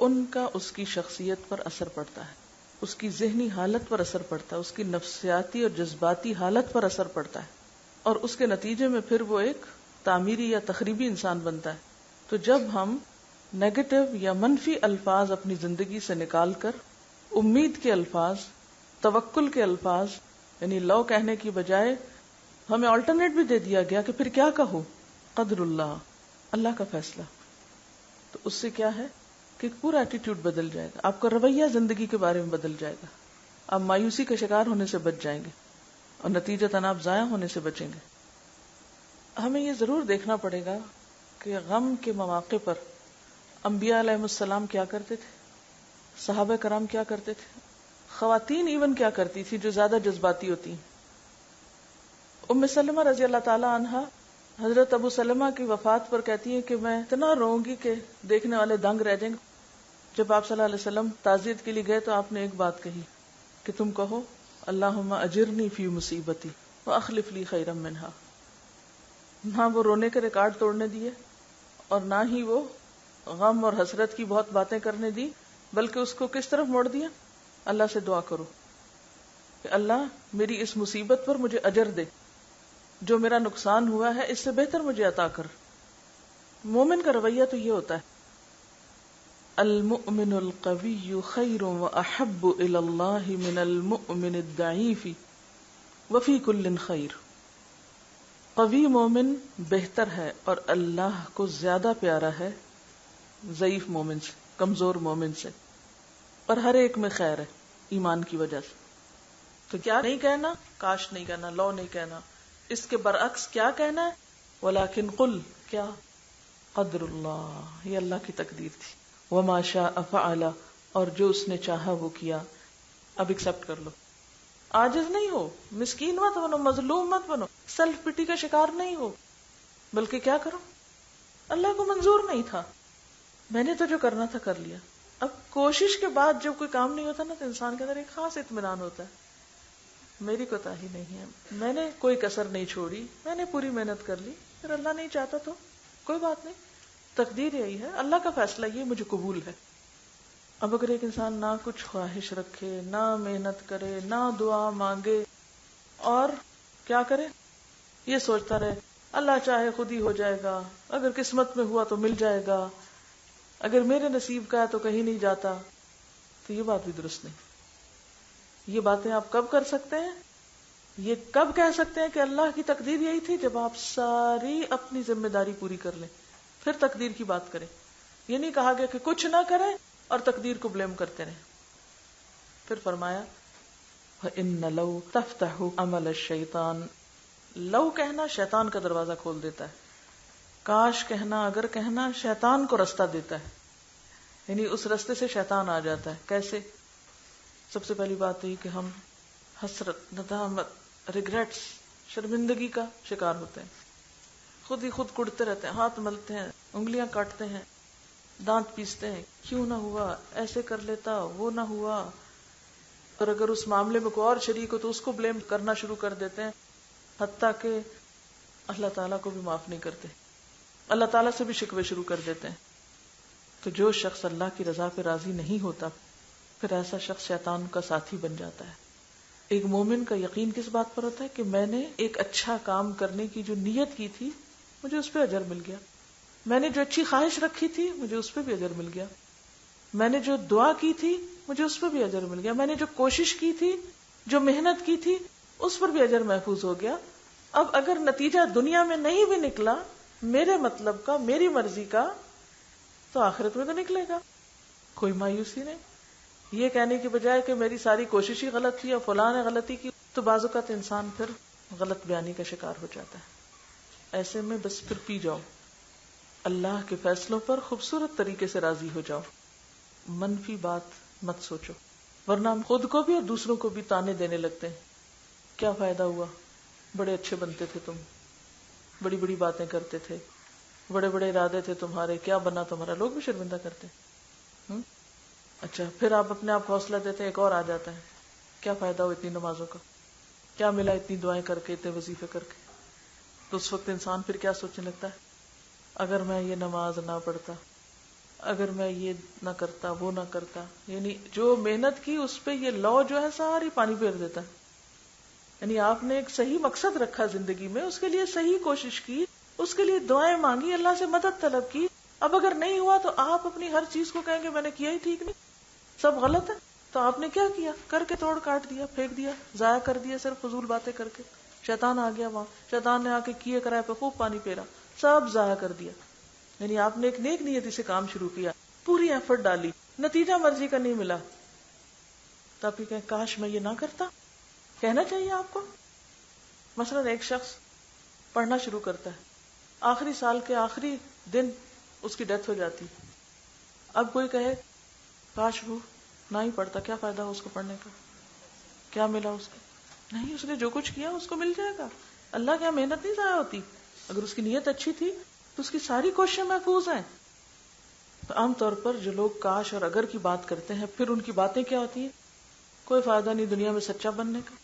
A: ان کا اس کی شخصیت پر اثر پڑتا ہے، اس کی ذہنی حالت پر اثر پڑتا ہے، اس کی نفسیاتی اور جذباتی حالت پر اثر پڑتا ہے، اور اس کے نتیجے میں پھر وہ ایک تعمیری یا تخریبی انسان بنتا ہے. تو جب ہم نیگیٹو یا منفی الفاظ اپنی زندگی سے نکال کر امید کے الفاظ، توکل کے الفاظ، یعنی لو کہنے کی بجائے ہمیں آلٹرنیٹ بھی دے دیا گیا کہ پھر کیا کہو؟ قدر اللہ، اللہ کا فیصلہ. تو اس سے کیا ہے کہ پورا ایٹیٹیوڈ بدل جائے گا، آپ کا رویہ زندگی کے بارے میں بدل جائے گا. آپ مایوسی کا شکار ہونے سے بچ جائیں گے اور نتیجتاً آپ ضائع ہونے سے بچیں گے. ہمیں یہ ضرور دیکھنا پڑے گا کہ غم کے مواقع پر انبیاء علیہ السلام کیا کرتے تھے، صحابہ کرام کیا کرتے تھے، خواتین ایون کیا کرتی تھی جو زیادہ جذباتی ہوتی ہیں. ام سلمہ رضی اللہ تعالی عنہا حضرت ابو سلمہ کی وفات پر کہتی ہیں کہ میں اتنا روؤں گی کہ دیکھنے والے دنگ رہ جائیں گے. جب آپ صلی اللہ علیہ وسلم تعزیت کے لیے گئے تو آپ نے ایک بات کہی کہ تم کہو اللہم اجرنی فی مصیبتی واخلف لی خیرا منہا. ہاں، وہ رونے کے ریکارڈ توڑنے دیے اور نہ ہی وہ غم اور حسرت کی بہت باتیں کرنے دی، بلکہ اس کو کس طرف موڑ دیا؟ اللہ سے دعا کرو کہ اللہ میری اس مصیبت پر مجھے اجر دے، جو میرا نقصان ہوا ہے اس سے بہتر مجھے عطا کر۔ مومن کا رویہ تو یہ ہوتا ہے، المؤمن القوی خیر واحب الی اللہ من المؤمن الضعیف وفی کل خیر۔ قوی مومن بہتر ہے اور اللہ کو زیادہ پیارا ہے ضعیف مومن سے، کمزور مومن سے، اور ہر ایک میں خیر ہے ایمان کی وجہ سے۔ تو کیا نہیں کہنا؟ کاش نہیں کہنا، لو نہیں کہنا، اس کے برعکس کیا کہنا ہے؟ ولیکن قل، کیا؟ قدر اللہ، یہ اللہ کی تقدیر تھی، وما شاء فعل، اور جو اس نے چاہا وہ کیا۔ اب ایکسپٹ کر لو، عاجز نہیں ہو، مسکین مت بنو، مظلوم مت بنو، سیلف پٹی کا شکار نہیں ہو، بلکہ کیا کرو؟ اللہ کو منظور نہیں تھا، میں نے تو جو کرنا تھا کر لیا۔ اب کوشش کے بعد جب کوئی کام نہیں ہوتا نا، تو انسان کے اندر ایک خاص اطمینان ہوتا ہے، میری کوتاہی نہیں ہے، میں نے کوئی کسر نہیں چھوڑی، میں نے پوری محنت کر لی، پھر اللہ نہیں چاہتا تو کوئی بات نہیں، تقدیر یہی ہے، اللہ کا فیصلہ یہ مجھے قبول ہے۔ اب اگر ایک انسان نہ کچھ خواہش رکھے، نہ محنت کرے، نہ دعا مانگے، اور کیا کرے؟ یہ سوچتا رہے اللہ چاہے خود ہی ہو جائے گا، اگر قسمت میں ہوا تو مل جائے گا، اگر میرے نصیب کا ہے تو کہیں نہیں جاتا، تو یہ بات بھی درست نہیں۔ یہ باتیں آپ کب کر سکتے ہیں؟ یہ کب کہہ سکتے ہیں کہ اللہ کی تقدیر یہی تھی؟ جب آپ ساری اپنی ذمہ داری پوری کر لیں، پھر تقدیر کی بات کریں۔ یہ نہیں کہا گیا کہ کچھ نہ کریں اور تقدیر کو بلیم کرتے رہیں۔ پھر فرمایا وَإِنَّ لَوْ تَفْتَحُ عَمَلَ الشَّيْطَانِ، لو کہنا شیطان کا دروازہ کھول دیتا ہے، کاش کہنا، اگر کہنا شیطان کو رستہ دیتا ہے، یعنی اس رستے سے شیطان آ جاتا ہے۔ کیسے؟ سب سے پہلی بات یہ کہ ہم حسرت، ندامت، ریگریٹس، شرمندگی کا شکار ہوتے ہیں، خود ہی خود کڑتے رہتے ہیں، ہاتھ ملتے ہیں، انگلیاں کاٹتے ہیں، دانت پیستے ہیں، کیوں نہ ہوا، ایسے کر لیتا، وہ نہ ہوا، اور اگر اس معاملے میں کوئی اور شریک ہو تو اس کو بلیم کرنا شروع کر دیتے ہیں، حتیٰ کہ اللہ تعالیٰ کو بھی معاف نہیں کرتے، اللہ تعالیٰ سے بھی شکوے شروع کر دیتے ہیں۔ تو جو شخص اللہ کی رضا پہ راضی نہیں ہوتا، پھر ایسا شخص شیطان کا ساتھی بن جاتا ہے۔ ایک مومن کا یقین کس بات پر ہوتا ہے کہ میں نے ایک اچھا کام کرنے کی جو نیت کی تھی مجھے اس پہ اجر مل گیا، میں نے جو اچھی خواہش رکھی تھی مجھے اس پہ بھی اجر مل گیا، میں نے جو دعا کی تھی مجھے اس پہ بھی اجر مل گیا، میں نے جو کوشش کی تھی، جو محنت کی تھی، اس پر بھی اجر محفوظ ہو گیا۔ اب اگر نتیجہ دنیا میں نہیں بھی نکلا میرے مطلب کا، میری مرضی کا، تو آخرت میں تو نکلے گا، کوئی مایوسی نہیں۔ یہ کہنے کی بجائے کہ میری ساری کوشش ہی غلط تھی اور فلاں نے غلطی کی، تو بعض اوقات انسان پھر غلط بیانی کا شکار ہو جاتا ہے۔ ایسے میں بس پھر پی جاؤ، اللہ کے فیصلوں پر خوبصورت طریقے سے راضی ہو جاؤ، منفی بات مت سوچو، ورنہ ہم خود کو بھی اور دوسروں کو بھی تانے دینے لگتے ہیں۔ کیا فائدہ ہوا، بڑے اچھے بنتے تھے تم، بڑی بڑی باتیں کرتے تھے، بڑے بڑے ارادے تھے تمہارے، کیا بنا تمہارا؟ لوگ بھی شرمندہ کرتے ہیں۔ اچھا، پھر آپ اپنے آپ کو حوصلہ دیتے ہیں، ایک اور آ جاتا ہے، کیا فائدہ ہو اتنی نمازوں کا، کیا ملا اتنی دعائیں کر کے، اتنے وظیفے کر کے؟ تو اس وقت انسان پھر کیا سوچنے لگتا ہے، اگر میں یہ نماز نہ پڑھتا، اگر میں یہ نہ کرتا، وہ نہ کرتا، یعنی جو محنت کی اس پہ یہ لو جو ہے ساری پانی پھیر دیتا ہے۔ یعنی آپ نے ایک صحیح مقصد رکھا زندگی میں، اس کے لیے صحیح کوشش کی، اس کے لیے دعائیں مانگی، اللہ سے مدد طلب کی، اب اگر نہیں ہوا تو آپ اپنی ہر چیز کو کہیں گے میں نے کیا ہی ٹھیک نہیں، سب غلط ہے۔ تو آپ نے کیا کیا؟ کر کے توڑ کاٹ دیا، پھینک دیا، ضائع کر دیا، صرف فضول باتیں کر کے۔ شیطان آ گیا وہاں، شیطان نے آ کے کیے کرائے پہ خوب پانی پھیرا، سب ضائع کر دیا۔ یعنی آپ نے ایک نیک نیتی سے کام شروع کیا، پوری ایفرٹ ڈالی، نتیجہ مرضی کا نہیں ملا، تو آپ یہ کہیں کاش میں یہ نہ کرتا۔ کہنا چاہیے آپ کو۔ مثلا ایک شخص پڑھنا شروع کرتا ہے، آخری سال کے آخری دن اس کی ڈیتھ ہو جاتی، اب کوئی کہے کاش وہ نہ ہی پڑھتا، کیا فائدہ ہو اس کو پڑھنے کا، کیا ملا اس کو؟ نہیں، اس نے جو کچھ کیا اس کو مل جائے گا، اللہ کی محنت نہیں ضائع ہوتی۔ اگر اس کی نیت اچھی تھی تو اس کی ساری کوششیں محفوظ ہیں۔ تو عام طور پر جو لوگ کاش اور اگر کی بات کرتے ہیں، پھر ان کی باتیں کیا ہوتی ہیں؟ کوئی فائدہ نہیں دنیا میں سچا بننے کا،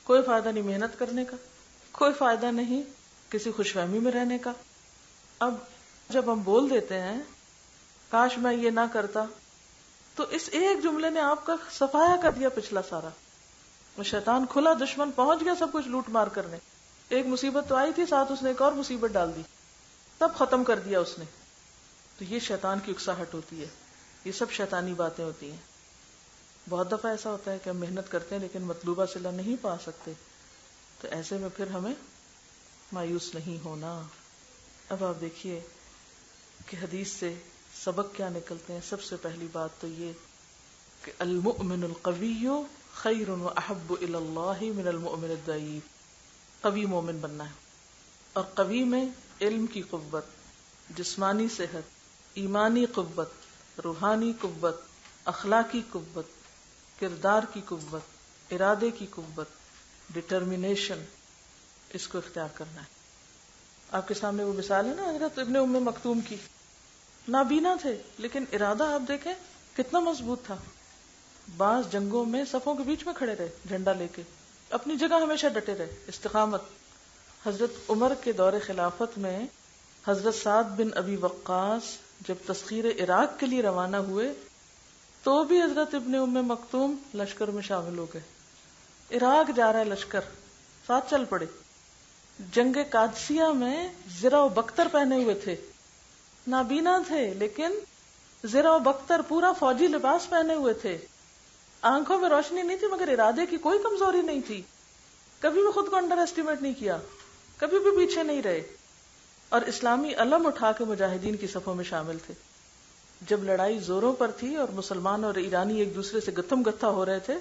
A: کوئی فائدہ نہیں محنت کرنے کا، کوئی فائدہ نہیں کسی خوش فہمی میں رہنے کا۔ اب جب ہم بول دیتے ہیں کاش میں یہ نہ کرتا، تو اس ایک جملے نے آپ کا صفایا کر دیا پچھلا سارا. وہ شیطان کھلا دشمن پہنچ گیا سب کچھ لوٹ مار کرنے. ایک مصیبت تو آئی تھی، ساتھ اس نے ایک اور مصیبت ڈال دی، سب ختم کر دیا اس نے. تو یہ شیطان کی اکساہٹ ہوتی ہے، یہ سب شیطانی باتیں ہوتی ہیں. بہت دفعہ ایسا ہوتا ہے کہ ہم محنت کرتے ہیں لیکن مطلوبہ صلہ نہیں پا سکتے، تو ایسے میں پھر ہمیں مایوس نہیں ہونا. اب آپ دیکھیے کہ حدیث سے سبق کیا نکلتے ہیں. سب سے پہلی بات تو یہ کہ المؤمن القوی خیر و احب الی اللہ من المؤمن الضعیف. قوی مومن بننا ہے، اور قوی میں علم کی قوت، جسمانی صحت، ایمانی قوت، روحانی قوت، اخلاقی قوت، کردار کی قوت، ارادے کی قوت، ڈٹرمنیشن، اس کو اختیار کرنا ہے. آپ کے سامنے وہ مثال ہے نا حضرت ابن ام مکتوم کی. نابینا تھے لیکن ارادہ آپ دیکھیں کتنا مضبوط تھا. بعض جنگوں میں صفوں کے بیچ میں کھڑے رہے جھنڈا لے کے، اپنی جگہ ہمیشہ ڈٹے رہے، استقامت. حضرت عمر کے دور خلافت میں حضرت سعد بن ابی وقاص جب تسخیر عراق کے لیے روانہ ہوئے تو بھی حضرت ابن ام مکتوم لشکر میں شامل ہو گئے. عراق جا رہا ہے لشکر، ساتھ چل پڑے. جنگ قادسیہ میں زرہ و بختر پہنے ہوئے تھے، نابینا تھے لیکن زرہ و بختر پورا فوجی لباس پہنے ہوئے تھے. آنکھوں میں روشنی نہیں تھی مگر ارادے کی کوئی کمزوری نہیں تھی. کبھی بھی خود کو انڈر ایسٹیمیٹ نہیں کیا، کبھی بھی پیچھے نہیں رہے، اور اسلامی علم اٹھا کے مجاہدین کی صفوں میں شامل تھے. جب لڑائی زوروں پر تھی اور مسلمان اور ایرانی ایک دوسرے سے گتھم گتھا ہو رہے تھے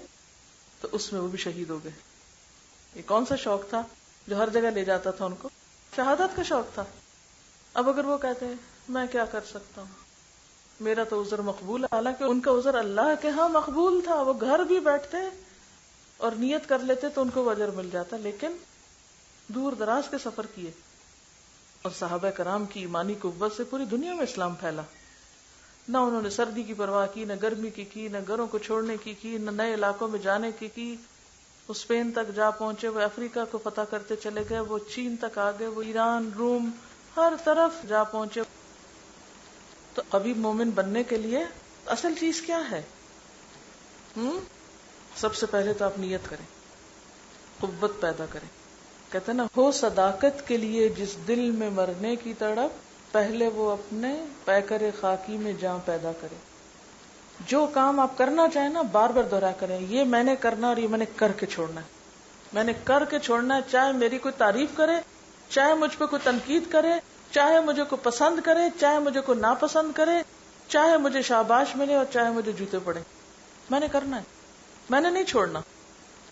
A: تو اس میں وہ بھی شہید ہو گئے. یہ کون سا شوق تھا جو ہر جگہ لے جاتا تھا ان کو؟ شہادت کا شوق تھا. اب اگر وہ کہتے ہیں میں کیا کر سکتا ہوں، میرا تو عذر مقبول ہے، حالانکہ ان کا عذر اللہ کے ہاں مقبول تھا. وہ گھر بھی بیٹھتے اور نیت کر لیتے تو ان کو اجر مل جاتا، لیکن دور دراز کے سفر کیے. اور صحابہ کرام کی ایمانی قوت سے پوری دنیا میں اسلام پھیلا. نہ انہوں نے سردی کی پرواہ کی، نہ گرمی کی، نہ گھروں کو چھوڑنے کی، نہ نئے علاقوں میں جانے کی. وہ اسپین تک جا پہنچے، وہ افریقہ کو فتح کرتے چلے گئے، وہ چین تک آ گئے، وہ ایران، روم، ہر طرف جا پہنچے. تو قوی مومن بننے کے لیے اصل چیز کیا ہے؟ سب سے پہلے تو آپ نیت کریں، قوت پیدا کریں. کہتے ہیں نا، ہو صداقت کے لیے جس دل میں مرنے کی تڑپ، پہلے وہ اپنے پیکر خاکی میں جان پیدا کرے. جو کام آپ کرنا چاہیں نا بار بار دہرا کریں، یہ میں نے کرنا اور یہ میں نے کر کے چھوڑنا ہے. میں نے کر کے چھوڑنا ہے، چاہے میری کوئی تعریف کرے، چاہے مجھ پہ کوئی تنقید کرے، چاہے مجھے کوئی پسند کرے، چاہے مجھے کوئی ناپسند کرے، چاہے مجھے شاباش ملے اور چاہے مجھے جوتے پڑے، میں نے کرنا ہے، میں نے نہیں چھوڑنا.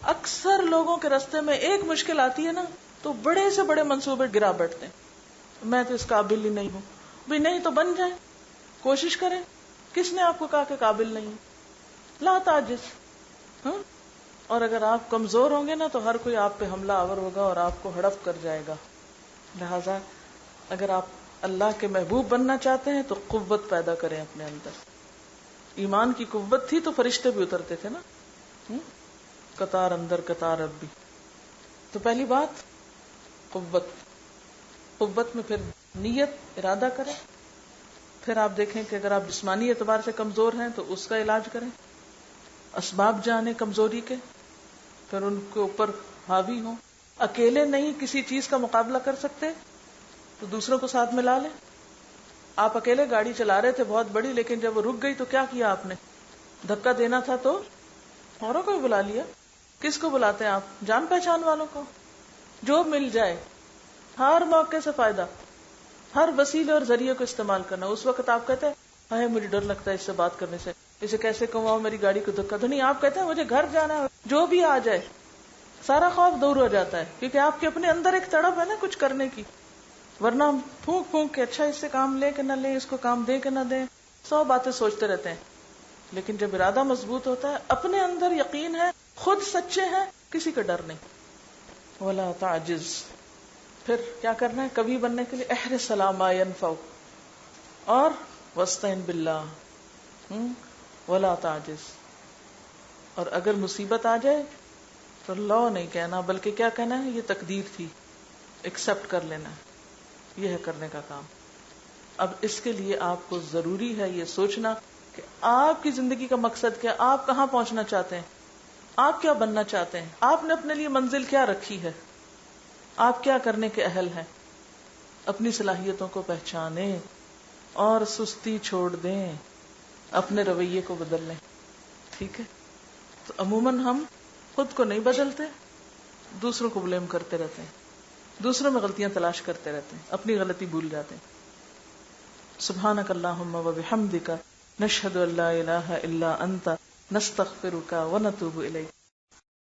A: اکثر لوگوں کے راستے میں ایک مشکل آتی ہے نا تو بڑے سے بڑے منصوبے گرا بیٹھتے ہیں. میں تو اس قابل ہی نہیں ہوں. بھی نہیں تو بن جائیں، کوشش کریں. کس نے آپ کو کہا کہ قابل نہیں؟ لا تعجز. اور اگر آپ کمزور ہوں گے نا تو ہر کوئی آپ پہ حملہ آور ہوگا اور آپ کو ہڑپ کر جائے گا. لہذا اگر آپ اللہ کے محبوب بننا چاہتے ہیں تو قوت پیدا کریں اپنے اندر. ایمان کی قوت تھی تو فرشتے بھی اترتے تھے نا، قطار اندر قطار اب بھی. تو پہلی بات قوت. قوت میں پھر نیت، ارادہ کریں. پھر آپ دیکھیں کہ اگر آپ جسمانی اعتبار سے کمزور ہیں تو اس کا علاج کریں. اسباب جانیں کمزوری کے، پھر ان کے اوپر حاوی ہوں. اکیلے نہیں کسی چیز کا مقابلہ کر سکتے تو دوسروں کو ساتھ ملا لیں. آپ اکیلے گاڑی چلا رہے تھے بہت بڑی، لیکن جب وہ رک گئی تو کیا کیا آپ نے؟ دھکا دینا تھا تو اوروں کو بھی بلا لیا. کس کو بلاتے ہیں آپ؟ جان پہچان والوں کو. جو مل جائے، ہر موقع سے فائدہ، ہر وسیلے اور ذریعے کو استعمال کرنا. اس وقت آپ کہتے ہیں ہائے مجھے ڈر لگتا ہے اس سے بات کرنے سے، اسے کیسے کہوں میری گاڑی کو دھکا تو نہیں. آپ کہتے ہیں مجھے گھر جانا ہے، جو بھی آ جائے. سارا خوف دور ہو جاتا ہے کیونکہ آپ کے اپنے اندر ایک تڑپ ہے نا کچھ کرنے کی. ورنہ ہم پھونک پھونک کے اچھا اس سے کام لے کے نہ لیں، اس کو کام دے کے نہ دیں، 100 باتیں سوچتے رہتے ہیں. لیکن جب ارادہ مضبوط ہوتا ہے، اپنے اندر یقین ہے، خود سچے ہیں، کسی کا ڈر نہیں. ولا تعجز. پھر کیا کرنا ہے کبھی بننے کے لیے؟ احرص علی ما ينفع اور واستعن باللہ ولا تعجز. اور اگر مصیبت آ جائے تو لو نہیں کہنا، بلکہ کیا کہنا ہے؟ یہ تقدیر تھی، ایکسپٹ کر لینا ہے. یہ ہے کرنے کا کام. اب اس کے لیے آپ کو ضروری ہے یہ سوچنا کہ آپ کی زندگی کا مقصد کیا، آپ کہاں پہنچنا چاہتے ہیں، آپ کیا بننا چاہتے ہیں، آپ نے اپنے لیے منزل کیا رکھی ہے، آپ کیا کرنے کے اہل ہیں. اپنی صلاحیتوں کو پہچانیں اور سستی چھوڑ دیں، اپنے رویے کو بدل لیں. ٹھیک ہے؟ تو عموماً ہم خود کو نہیں بدلتے، دوسروں کو بلیم کرتے رہتے ہیں، دوسروں میں غلطیاں تلاش کرتے رہتے ہیں، اپنی غلطی بھول جاتے ہیں. سبحانک اللہم و بحمدک نشہد ان لا الہ الا انت نستغفرک و نتوب الیک.